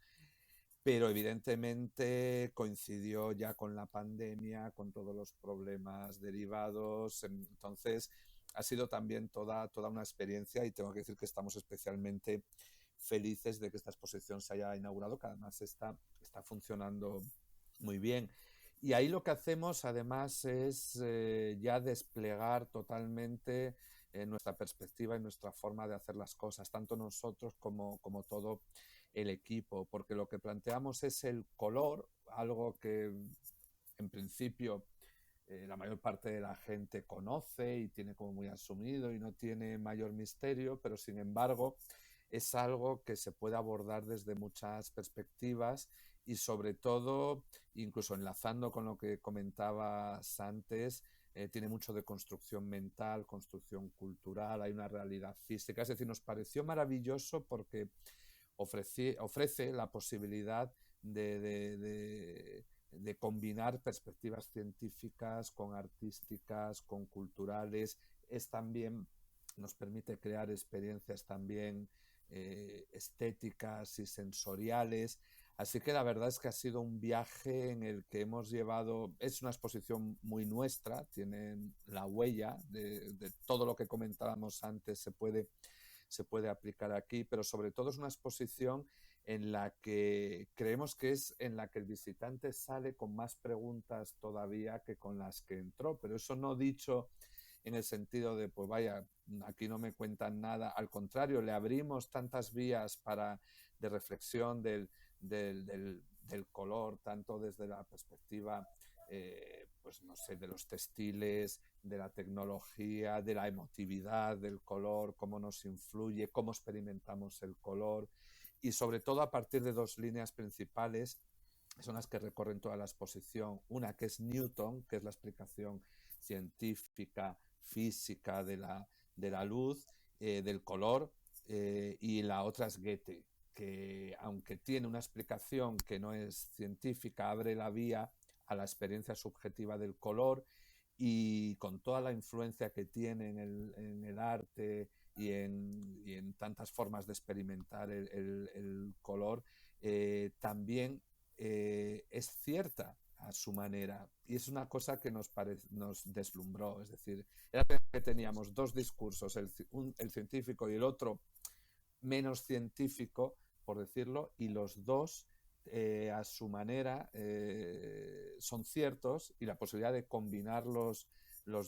pero evidentemente coincidió ya con la pandemia, con todos los problemas derivados, entonces ha sido también toda una experiencia y tengo que decir que estamos especialmente felices de que esta exposición se haya inaugurado, que además está funcionando muy bien. Y ahí lo que hacemos además es ya desplegar totalmente nuestra perspectiva y nuestra forma de hacer las cosas, tanto nosotros como todo el equipo, porque lo que planteamos es el color, algo que en principio la mayor parte de la gente conoce y tiene como muy asumido y no tiene mayor misterio, pero sin embargo es algo que se puede abordar desde muchas perspectivas y sobre todo, incluso enlazando con lo que comentabas antes, tiene mucho de construcción mental, construcción cultural, hay una realidad física, es decir, nos pareció maravilloso porque ofrece la posibilidad de combinar perspectivas científicas con artísticas, con culturales, también nos permite crear experiencias también estéticas y sensoriales. Así que la verdad es que ha sido un viaje en el que hemos llevado, es una exposición muy nuestra, tiene la huella de todo lo que comentábamos antes, se puede aplicar aquí, pero sobre todo es una exposición en la que creemos que es en la que el visitante sale con más preguntas todavía que con las que entró, pero eso no dicho en el sentido de, pues vaya, aquí no me cuentan nada, al contrario, le abrimos tantas vías de reflexión del color, tanto desde la perspectiva pues no sé, de los textiles, de la tecnología, de la emotividad del color, cómo nos influye, cómo experimentamos el color y sobre todo a partir de dos líneas principales que son las que recorren toda la exposición. Una que es Newton, que es la explicación científica, física de la luz, del color, y la otra es Goethe, que aunque tiene una explicación que no es científica, abre la vía a la experiencia subjetiva del color y con toda la influencia que tiene en el arte y en tantas formas de experimentar el color, también es cierta a su manera y es una cosa que nos deslumbró, es decir, era que teníamos dos discursos, el científico y el otro menos científico, por decirlo, y los dos a su manera son ciertos y la posibilidad de combinar los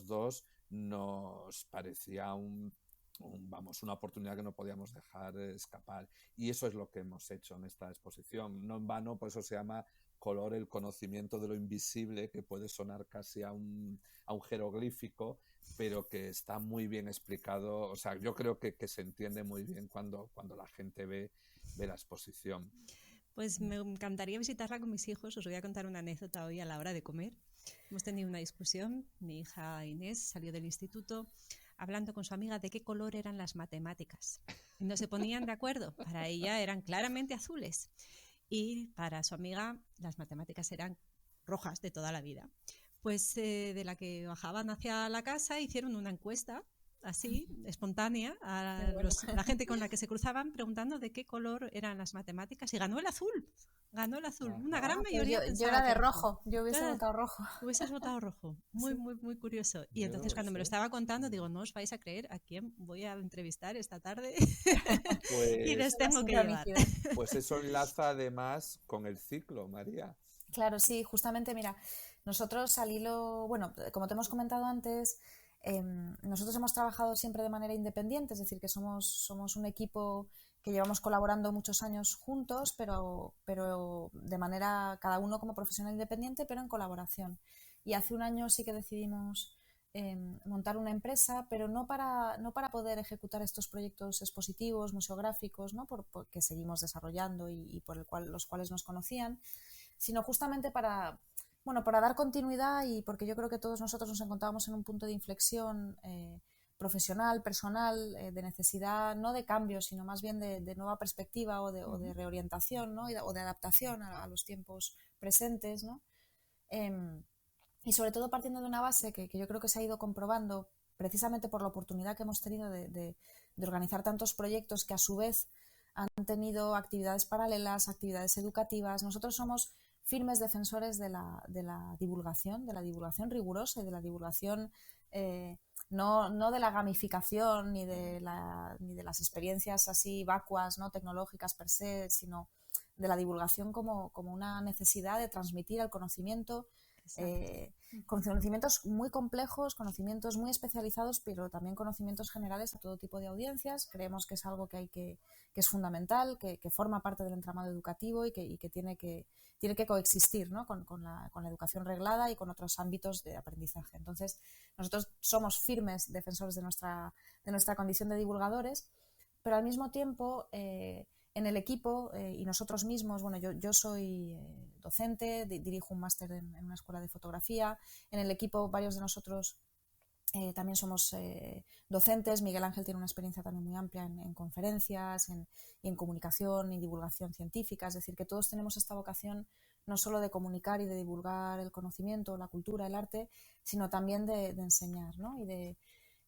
dos nos parecía una oportunidad que no podíamos dejar escapar y eso es lo que hemos hecho en esta exposición, no en vano, por eso se llama color, el conocimiento de lo invisible, que puede sonar casi a un jeroglífico, pero que está muy bien explicado, o sea, yo creo que se entiende muy bien cuando la gente ve la exposición. Pues me encantaría visitarla con mis hijos. Os voy a contar una anécdota hoy a la hora de comer. Hemos tenido una discusión, mi hija Inés salió del instituto hablando con su amiga de qué color eran las matemáticas. Y no se ponían de acuerdo, para ella eran claramente azules y para su amiga las matemáticas eran rojas de toda la vida. Pues de la que bajaban hacia la casa hicieron una encuesta así, espontánea, a la gente con la que se cruzaban preguntando de qué color eran las matemáticas y ganó el azul. Ganó el azul. Una gran mayoría yo era de rojo. Yo hubiese votado rojo. Hubieses votado rojo. Muy, sí. muy curioso. Y entonces cuando me lo estaba contando, digo, no os vais a creer a quién voy a entrevistar esta tarde. Pues, y les tengo que llevar. Pues eso enlaza además con el ciclo, María. Claro, sí, justamente, mira, nosotros al hilo, bueno, como te hemos comentado antes, nosotros hemos trabajado siempre de manera independiente, es decir, que somos un equipo que llevamos colaborando muchos años juntos, pero de manera, cada uno como profesional independiente, pero en colaboración. Y hace un año sí que decidimos montar una empresa, pero no para poder ejecutar estos proyectos expositivos, museográficos, ¿no? Porque seguimos desarrollando y por los cuales nos conocían, sino justamente para dar continuidad y porque yo creo que todos nosotros nos encontrábamos en un punto de inflexión profesional, personal, de necesidad no de cambio, sino más bien de nueva perspectiva o de reorientación, ¿no? o de adaptación a los tiempos presentes, ¿no? Y sobre todo partiendo de una base que yo creo que se ha ido comprobando precisamente por la oportunidad que hemos tenido de organizar tantos proyectos que a su vez han tenido actividades paralelas, actividades educativas. Nosotros somos firmes defensores de la divulgación rigurosa y de la divulgación no de la gamificación ni de las experiencias así vacuas, ¿no? tecnológicas per se, sino de la divulgación como una necesidad de transmitir el conocimiento, conocimientos muy complejos, conocimientos muy especializados, pero también conocimientos generales a todo tipo de audiencias. Creemos que es algo que es fundamental, que forma parte del entramado educativo y que tiene que coexistir, ¿no? con la educación reglada y con otros ámbitos de aprendizaje. Entonces, nosotros somos firmes defensores de nuestra condición de divulgadores, pero al mismo tiempo en el equipo y nosotros mismos, bueno, yo soy docente, dirijo un máster en una escuela de fotografía. En el equipo varios de nosotros también somos docentes. Miguel Ángel tiene una experiencia también muy amplia en conferencias, y en comunicación y divulgación científica. Es decir, que todos tenemos esta vocación no solo de comunicar y de divulgar el conocimiento, la cultura, el arte, sino también de enseñar, ¿no?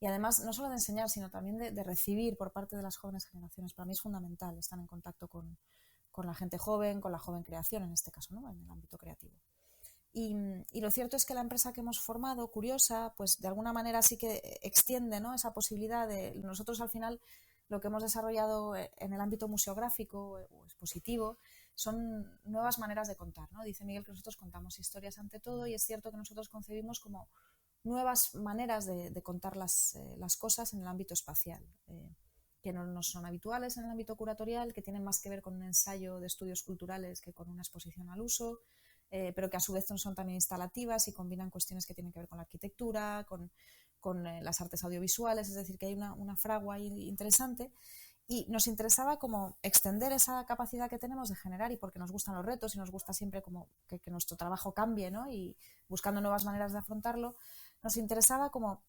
Y además, no solo de enseñar, sino también de recibir por parte de las jóvenes generaciones. Para mí es fundamental estar en contacto con la gente joven, con la joven creación, en este caso, ¿no? En el ámbito creativo. Y lo cierto es que la empresa que hemos formado, Curiosa, pues de alguna manera sí que extiende, ¿no? esa posibilidad de... Nosotros al final lo que hemos desarrollado en el ámbito museográfico o expositivo son nuevas maneras de contar, ¿no? Dice Miguel que nosotros contamos historias ante todo, y es cierto que nosotros concebimos como nuevas maneras de contar las cosas en el ámbito espacial, que no son habituales en el ámbito curatorial, que tienen más que ver con un ensayo de estudios culturales que con una exposición al uso, pero que a su vez no son también instalativas y combinan cuestiones que tienen que ver con la arquitectura, con las artes audiovisuales. Es decir, que hay una fragua ahí interesante. Y nos interesaba como extender esa capacidad que tenemos de generar, y porque nos gustan los retos y nos gusta siempre como que nuestro trabajo cambie, ¿no? Y buscando nuevas maneras de afrontarlo, nos interesaba como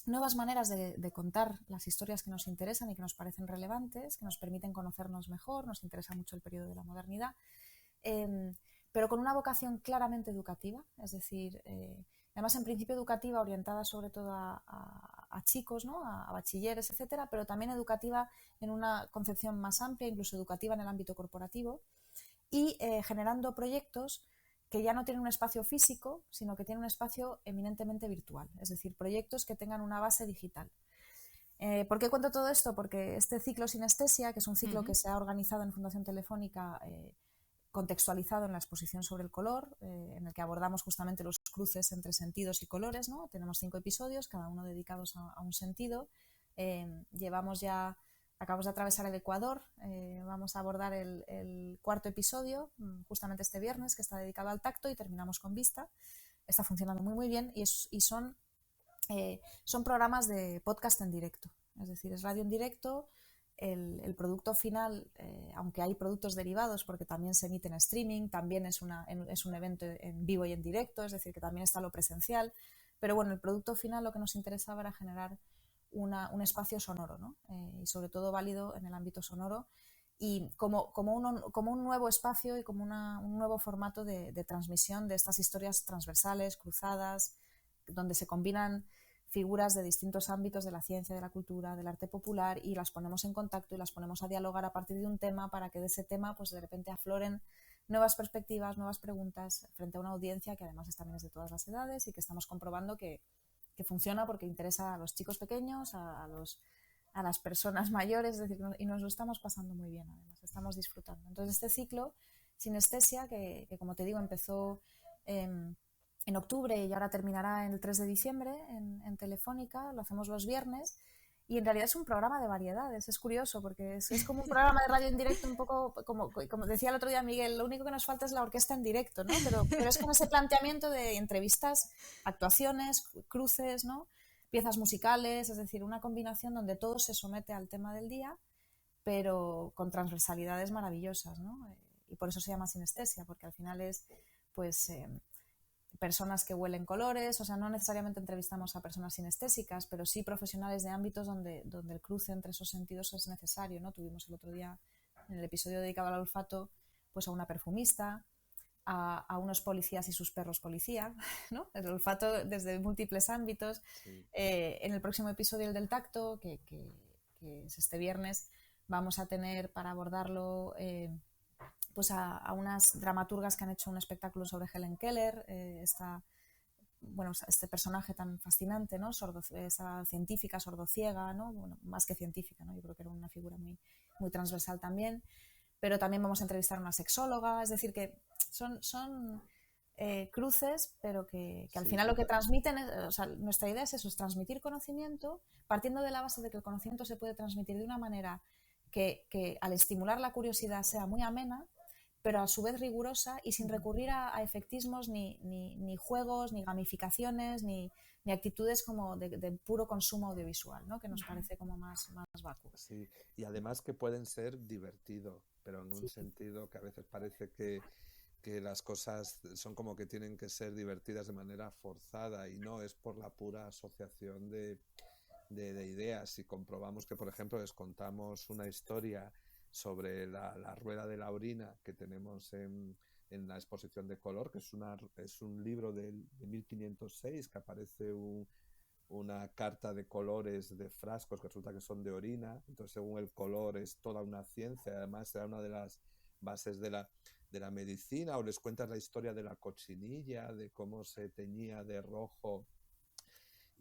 nuevas maneras de contar las historias que nos interesan y que nos parecen relevantes, que nos permiten conocernos mejor. Nos interesa mucho el periodo de la modernidad, pero con una vocación claramente educativa, es decir, además en principio educativa orientada sobre todo a chicos, ¿no? a bachilleres, etcétera, pero también educativa en una concepción más amplia, incluso educativa en el ámbito corporativo, y generando proyectos que ya no tienen un espacio físico, sino que tienen un espacio eminentemente virtual, es decir, proyectos que tengan una base digital. ¿Por qué cuento todo esto? Porque este ciclo Sinestesia, que es un ciclo que se ha organizado en Fundación Telefónica, contextualizado en la exposición sobre el color, en el que abordamos justamente los cruces entre sentidos y colores, ¿no? Tenemos 5 episodios, cada uno dedicados a un sentido. Acabamos de atravesar el Ecuador, vamos a abordar el 4.º episodio, justamente este viernes, que está dedicado al tacto, y terminamos con vista. Está funcionando muy, muy bien, y son programas de podcast en directo, es decir, es radio en directo. El producto final, aunque hay productos derivados porque también se emite en streaming, también es un evento en vivo y en directo, es decir, que también está lo presencial, pero bueno, el producto final lo que nos interesaba era generar un espacio sonoro, ¿no? Y sobre todo válido en el ámbito sonoro, y como un nuevo espacio y como un nuevo formato de transmisión de estas historias transversales, cruzadas, donde se combinan figuras de distintos ámbitos de la ciencia, de la cultura, del arte popular, y las ponemos en contacto y las ponemos a dialogar a partir de un tema, para que de ese tema pues de repente afloren nuevas perspectivas, nuevas preguntas frente a una audiencia que además también es de todas las edades, y que estamos comprobando que funciona porque interesa a los chicos pequeños, a las personas mayores, es decir, y nos lo estamos pasando muy bien, además estamos disfrutando. Entonces este ciclo Sinestesia, que como te digo empezó en octubre y ahora terminará el 3 de diciembre en Telefónica, lo hacemos los viernes, y en realidad es un programa de variedades. Es curioso porque es como un programa de radio en directo, un poco como decía el otro día Miguel, lo único que nos falta es la orquesta en directo, ¿no? Pero es con ese planteamiento de entrevistas, actuaciones, cruces, ¿no? Piezas musicales, es decir, una combinación donde todo se somete al tema del día, pero con transversalidades maravillosas, ¿no? Y por eso se llama Sinestesia, porque al final es pues personas que huelen colores, o sea, no necesariamente entrevistamos a personas sinestésicas, pero sí profesionales de ámbitos donde el cruce entre esos sentidos es necesario, ¿no? Tuvimos el otro día, en el episodio dedicado al olfato, pues a una perfumista, a unos policías y sus perros policía, ¿no? El olfato desde múltiples ámbitos. Sí. En el próximo episodio, el del tacto, que es este viernes, vamos a tener para abordarlo pues a unas dramaturgas que han hecho un espectáculo sobre Helen Keller, este personaje tan fascinante, ¿no? Esa científica sordociega, ¿no? Bueno, más que científica, ¿no? Yo creo que era una figura muy, muy transversal también. Pero también vamos a entrevistar a una sexóloga, es decir, que son cruces, pero que al final lo que transmiten o sea, nuestra idea es eso, es transmitir conocimiento, partiendo de la base de que el conocimiento se puede transmitir de una manera que al estimular la curiosidad sea muy amena, pero a su vez rigurosa y sin recurrir a efectismos, ni juegos, ni gamificaciones, ni actitudes como de puro consumo audiovisual, ¿no? Que nos parece como más vacuo. Sí, y además que pueden ser divertidos, pero en un Sí. sentido que a veces parece que las cosas son como que tienen que ser divertidas de manera forzada, y no, es por la pura asociación de ideas. Si comprobamos que, por ejemplo, les contamos una historia sobre la rueda de la orina que tenemos en la exposición de color, que es un libro de 1506, que aparece una carta de colores de frascos que resulta que son de orina. Entonces, según el color, es toda una ciencia. Además, era una de las bases de la medicina. O les cuentas la historia de la cochinilla, de cómo se teñía de rojo,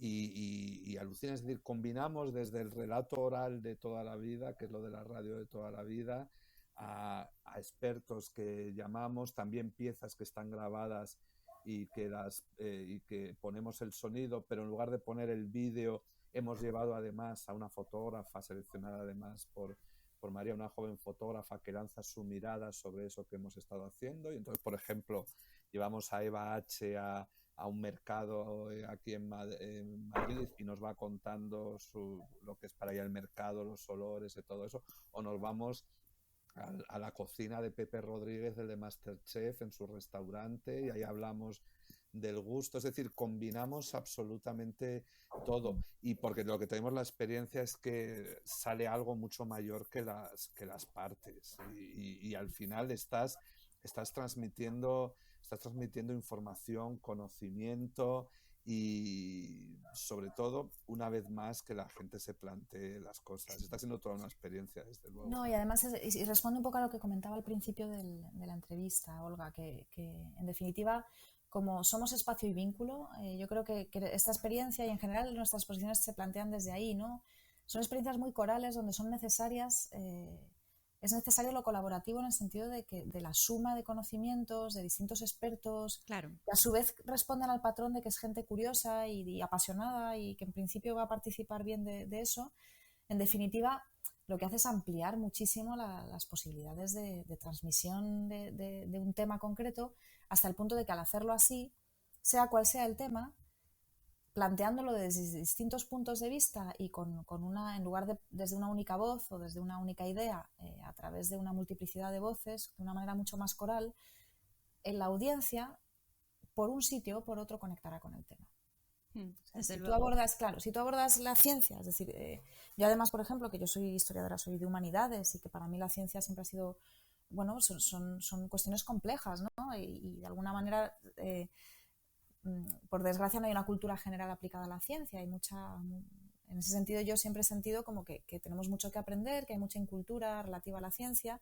y alucina. Es decir, combinamos desde el relato oral de toda la vida, que es lo de la radio de toda la vida, a expertos que llamamos, también piezas que están grabadas y que ponemos el sonido, pero en lugar de poner el vídeo hemos llevado además a una fotógrafa seleccionada además por María, una joven fotógrafa que lanza su mirada sobre eso que hemos estado haciendo. Y entonces, por ejemplo, llevamos a Eva H. a un mercado aquí en Madrid, y nos va contando lo que es para ella el mercado, los olores y todo eso. O nos vamos a la cocina de Pepe Rodríguez, el de MasterChef, en su restaurante, y ahí hablamos del gusto. Es decir, combinamos absolutamente todo, y porque lo que tenemos la experiencia es que sale algo mucho mayor que las partes, y al final estás transmitiendo información, conocimiento, y sobre todo, una vez más, que la gente se plantee las cosas. Está siendo toda una experiencia, desde luego. No, y además y responde un poco a lo que comentaba al principio de la entrevista, Olga, que en definitiva, como somos espacio y vínculo, yo creo que esta experiencia, y en general nuestras exposiciones se plantean desde ahí, ¿no? Son experiencias muy corales donde son necesarias, es necesario lo colaborativo en el sentido de la suma de conocimientos de distintos expertos, Claro. que a su vez responden al patrón de que es gente curiosa y apasionada, y que en principio va a participar bien de eso. En definitiva, lo que hace es ampliar muchísimo las posibilidades de transmisión de un tema concreto, hasta el punto de que al hacerlo así, sea cual sea el tema, planteándolo desde distintos puntos de vista y en lugar de desde una única voz o desde una única idea, a través de una multiplicidad de voces, de una manera mucho más coral, en la audiencia, por un sitio o por otro, conectará con el tema. O sea, si tú abordas la ciencia, es decir, yo además, por ejemplo, que yo soy historiadora, soy de humanidades, y que para mí la ciencia siempre ha sido, bueno, son cuestiones complejas, ¿no? Y de alguna manera, por desgracia, no hay una cultura general aplicada a la ciencia. En ese sentido, yo siempre he sentido como que tenemos mucho que aprender, que hay mucha incultura relativa a la ciencia,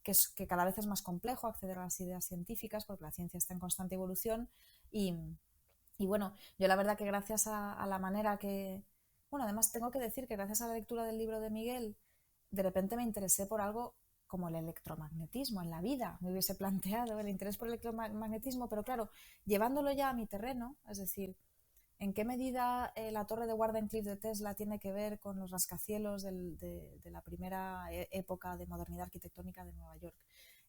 que cada vez es más complejo acceder a las ideas científicas, porque la ciencia está en constante evolución. Y bueno, yo la verdad que gracias a la manera que... Bueno, además tengo que decir que gracias a la lectura del libro de Miguel, de repente me interesé por algo como el electromagnetismo en la vida. Me hubiese planteado el interés por el electromagnetismo, pero claro, llevándolo ya a mi terreno, es decir, ¿en qué medida la torre de Wardenclyffe de Tesla tiene que ver con los rascacielos de la primera época de modernidad arquitectónica de Nueva York?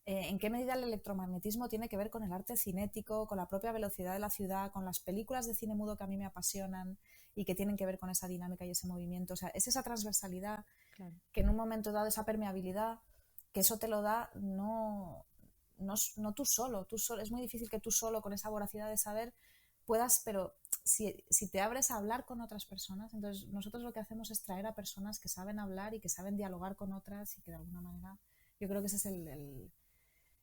¿En qué medida el electromagnetismo tiene que ver con el arte cinético, con la propia velocidad de la ciudad, con las películas de cine mudo que a mí me apasionan y que tienen que ver con esa dinámica y ese movimiento? O sea, es esa transversalidad, claro, que en un momento dado, esa permeabilidad, que eso te lo da no no tú solo, es muy difícil que tú solo, con esa voracidad de saber, puedas, pero si te abres a hablar con otras personas, entonces nosotros lo que hacemos es traer a personas que saben hablar y que saben dialogar con otras y que de alguna manera, yo creo que ese es el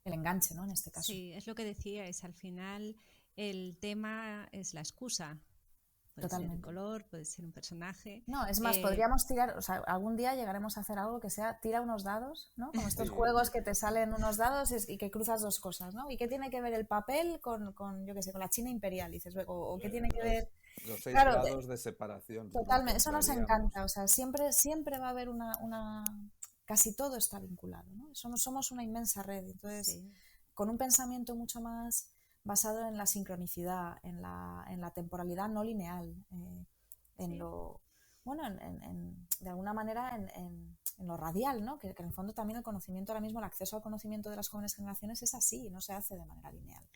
enganche, ¿no? En este caso. Sí, es lo que decíais, al final el tema es la excusa. Puede ser el color, puede ser un personaje. No, es más, podríamos tirar, o sea, algún día llegaremos a hacer algo que sea tira unos dados, ¿no? Como estos juegos que te salen unos dados y que cruzas dos cosas, ¿no? ¿Y qué tiene que ver el papel con yo qué sé, con la China imperial? Dices, o qué tiene que ver... Los 6 grados de separación. Totalmente, ¿no? Eso nos encanta, o sea, siempre va a haber una... Casi todo está vinculado, ¿no? Somos una inmensa red, entonces, con un pensamiento mucho más basado en la sincronicidad, en la temporalidad no lineal, en lo, bueno, de alguna manera en lo radial, ¿no? Que en el fondo también el conocimiento ahora mismo, el acceso al conocimiento de las jóvenes generaciones es así, no se hace de manera lineal.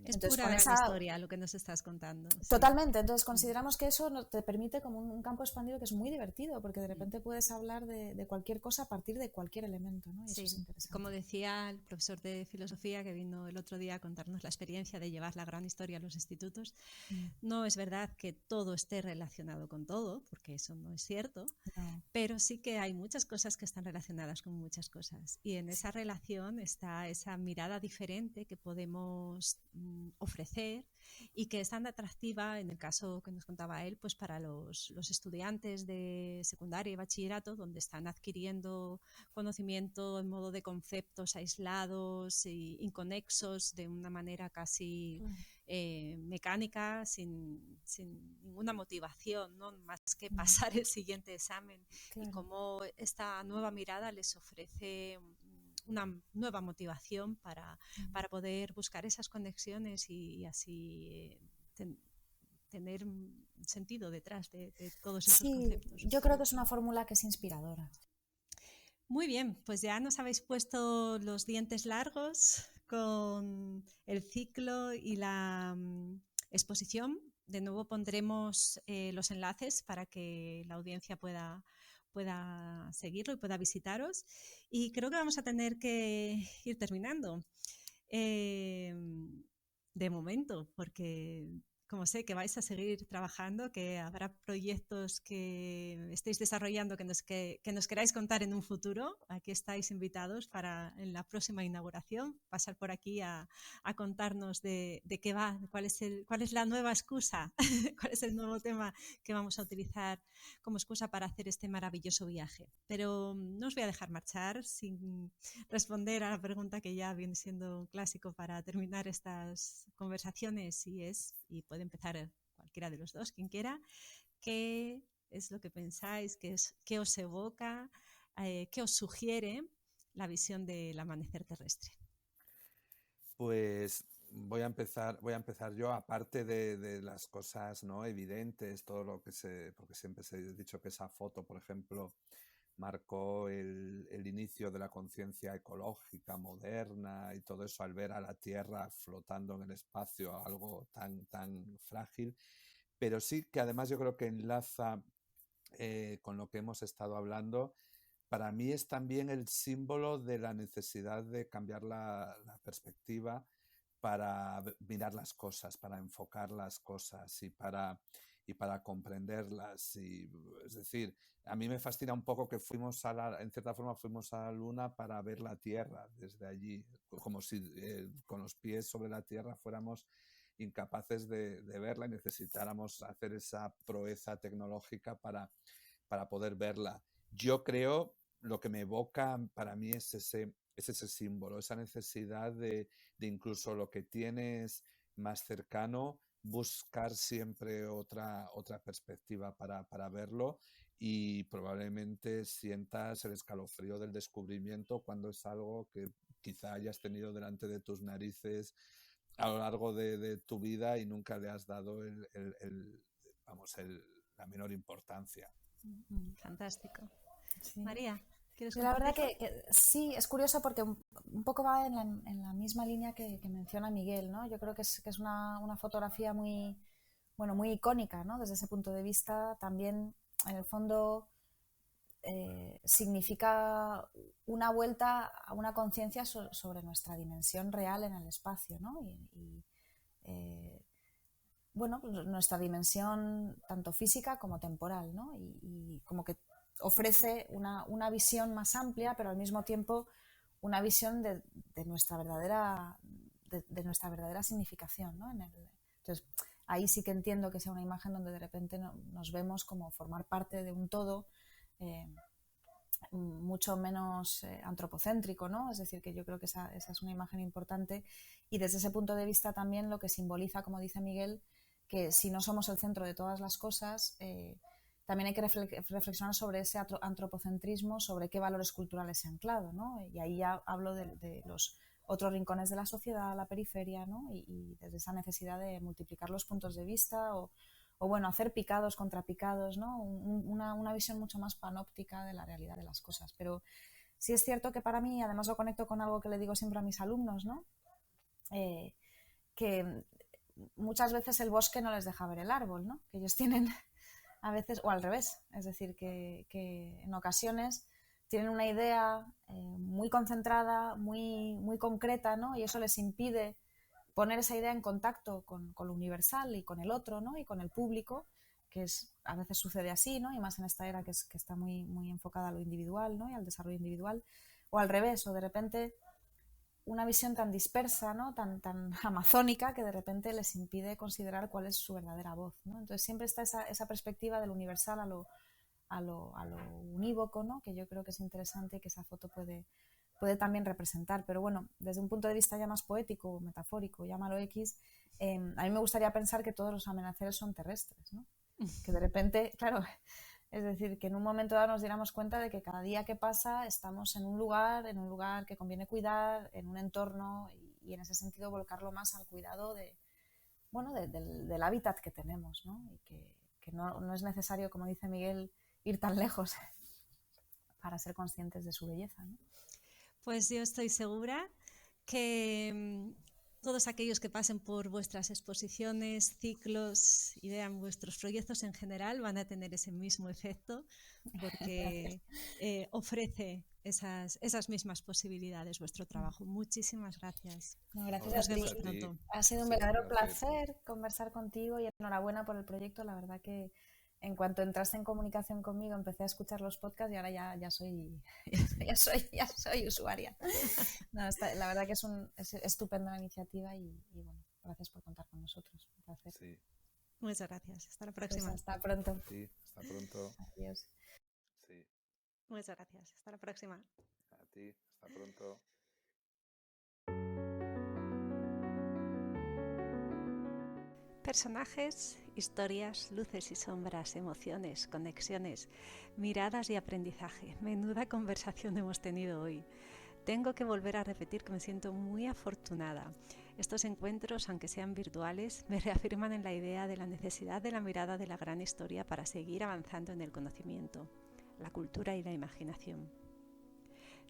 Es entonces, pura gran historia lo que nos estás contando. Totalmente, entonces consideramos que eso te permite como un campo expandido que es muy divertido, porque de repente puedes hablar de cualquier cosa a partir de cualquier elemento, ¿no? Y eso es interesante. Como decía el profesor de filosofía que vino el otro día a contarnos la experiencia de llevar la gran historia a los institutos, no es verdad que todo esté relacionado con todo, porque eso no es cierto, pero sí que hay muchas cosas que están relacionadas con muchas cosas, y en esa relación está esa mirada diferente que podemos ofrecer y que es tan atractiva, en el caso que nos contaba él, pues para los estudiantes de secundaria y bachillerato, donde están adquiriendo conocimiento en modo de conceptos aislados e inconexos de una manera casi mecánica, sin ninguna motivación, ¿no? Más que pasar el siguiente examen. Claro. Y cómo esta nueva mirada les ofrece una nueva motivación para poder buscar esas conexiones y así tener sentido detrás de todos esos conceptos. Yo creo que es una fórmula que es inspiradora. Muy bien, pues ya nos habéis puesto los dientes largos con el ciclo y la exposición. De nuevo pondremos los enlaces para que la audiencia pueda seguirlo y pueda visitaros, y creo que vamos a tener que ir terminando de momento, porque como sé que vais a seguir trabajando, que habrá proyectos que estéis desarrollando que nos queráis contar en un futuro, aquí estáis invitados para en la próxima inauguración pasar por aquí a contarnos de qué va, cuál es la nueva excusa, cuál es el nuevo tema que vamos a utilizar como excusa para hacer este maravilloso viaje. Pero no os voy a dejar marchar sin responder a la pregunta que ya viene siendo un clásico para terminar estas conversaciones, y puede empezar cualquiera de los dos, quien quiera. ¿Qué es lo que pensáis? ¿Qué os evoca? ¿Qué os sugiere la visión del amanecer terrestre? Pues voy a empezar yo, aparte de las cosas no evidentes, todo lo que porque siempre se ha dicho que esa foto, por ejemplo, marcó el inicio de la conciencia ecológica moderna y todo eso, al ver a la Tierra flotando en el espacio, algo tan frágil, pero sí que además yo creo que enlaza con lo que hemos estado hablando. Para mí es también el símbolo de la necesidad de cambiar la perspectiva para mirar las cosas, para enfocar las cosas y para comprenderlas. Es decir, a mí me fascina un poco que en cierta forma fuimos a la Luna para ver la Tierra desde allí, como si con los pies sobre la Tierra fuéramos incapaces de verla y necesitáramos hacer esa proeza tecnológica para poder verla. Yo creo, lo que me evoca para mí es ese símbolo, esa necesidad de incluso lo que tienes más cercano, buscar siempre otra perspectiva para verlo, y probablemente sientas el escalofrío del descubrimiento cuando es algo que quizá hayas tenido delante de tus narices a lo largo de tu vida y nunca le has dado la menor importancia. Fantástico. Sí. María, ¿quieres la verdad que sí, es curioso porque un poco va en la misma línea que menciona Miguel, ¿no? Yo creo que es una fotografía muy icónica, ¿no? Desde ese punto de vista también, en el fondo, significa una vuelta a una conciencia sobre nuestra dimensión real en el espacio, ¿no? Bueno, pues nuestra dimensión tanto física como temporal, ¿no? Y como que ofrece una visión más amplia, pero al mismo tiempo una visión de nuestra verdadera significación, ¿no? Entonces, ahí sí que entiendo que sea una imagen donde de repente nos vemos como formar parte de un todo mucho menos antropocéntrico, ¿no? Es decir, que yo creo que esa es una imagen importante, y desde ese punto de vista también lo que simboliza, como dice Miguel, que si no somos el centro de todas las cosas, también hay que reflexionar sobre ese antropocentrismo, sobre qué valores culturales se ha anclado, ¿no? Y ahí ya hablo de los otros rincones de la sociedad, la periferia, ¿no? Y desde esa necesidad de multiplicar los puntos de vista o bueno, hacer picados contra picados, ¿no? Una visión mucho más panóptica de la realidad de las cosas. Pero sí es cierto que para mí, además lo conecto con algo que le digo siempre a mis alumnos, ¿no? Que muchas veces el bosque no les deja ver el árbol, ¿no? Que ellos tienen a veces, o al revés, es decir, que en ocasiones tienen una idea muy concentrada, muy concreta, ¿no? Y eso les impide poner esa idea en contacto con lo universal y con el otro, ¿no? Y con el público, que a veces sucede así, ¿no? Y más en esta era que está muy enfocada a lo individual, ¿no? Y al desarrollo individual, o al revés, o de repente una visión tan dispersa, ¿no? tan amazónica, que de repente les impide considerar cuál es su verdadera voz, ¿no? Entonces siempre está esa perspectiva del universal a lo unívoco, ¿no? Que yo creo que es interesante y que esa foto puede también representar. Pero bueno, desde un punto de vista ya más poético o metafórico, llámalo X, a mí me gustaría pensar que todos los amaneceres son terrestres, ¿no? Que de repente, claro, es decir, que en un momento dado nos diéramos cuenta de que cada día que pasa estamos en un lugar que conviene cuidar, en un entorno, y en ese sentido volcarlo más al cuidado del hábitat que tenemos, ¿no? Y que no es necesario, como dice Miguel, ir tan lejos para ser conscientes de su belleza, ¿no? Pues yo estoy segura que todos aquellos que pasen por vuestras exposiciones, ciclos y vean vuestros proyectos en general van a tener ese mismo efecto, porque ofrece esas mismas posibilidades vuestro trabajo. Muchísimas gracias. No, gracias Nos a vemos ti. pronto. Ha sido un verdadero placer conversar contigo, y enhorabuena por el proyecto. La verdad que en cuanto entraste en comunicación conmigo empecé a escuchar los podcasts y ahora ya soy usuaria. No, la verdad que es estupenda la iniciativa, y bueno, gracias por contar con nosotros. Un placer. Sí. Muchas gracias. Hasta la próxima. Pues hasta pronto. Sí, hasta pronto. Adiós. Sí. Muchas gracias. Hasta la próxima. A ti, hasta pronto. Personajes, historias, luces y sombras, emociones, conexiones, miradas y aprendizaje. Menuda conversación hemos tenido hoy. Tengo que volver a repetir que me siento muy afortunada. Estos encuentros, aunque sean virtuales, me reafirman en la idea de la necesidad de la mirada de la gran historia para seguir avanzando en el conocimiento, la cultura y la imaginación.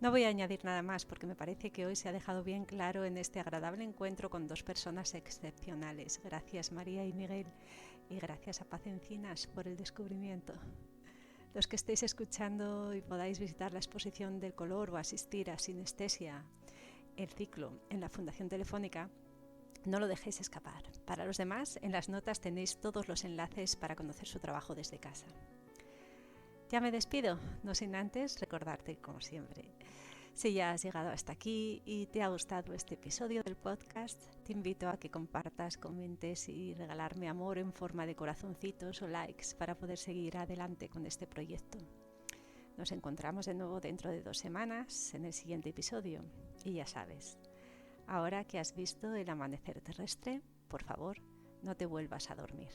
No voy a añadir nada más porque me parece que hoy se ha dejado bien claro en este agradable encuentro con dos personas excepcionales. Gracias María y Miguel, y gracias a Paz Encinas por el descubrimiento. Los que estéis escuchando y podáis visitar la exposición del color o asistir a Sinestesia, el ciclo en la Fundación Telefónica, no lo dejéis escapar. Para los demás, en las notas tenéis todos los enlaces para conocer su trabajo desde casa. Ya me despido, no sin antes recordarte, como siempre, si ya has llegado hasta aquí y te ha gustado este episodio del podcast, te invito a que compartas, comentes y regalarme amor en forma de corazoncitos o likes para poder seguir adelante con este proyecto. Nos encontramos de nuevo dentro de 2 semanas en el siguiente episodio. Y ya sabes, ahora que has visto el amanecer terrestre, por favor, no te vuelvas a dormir.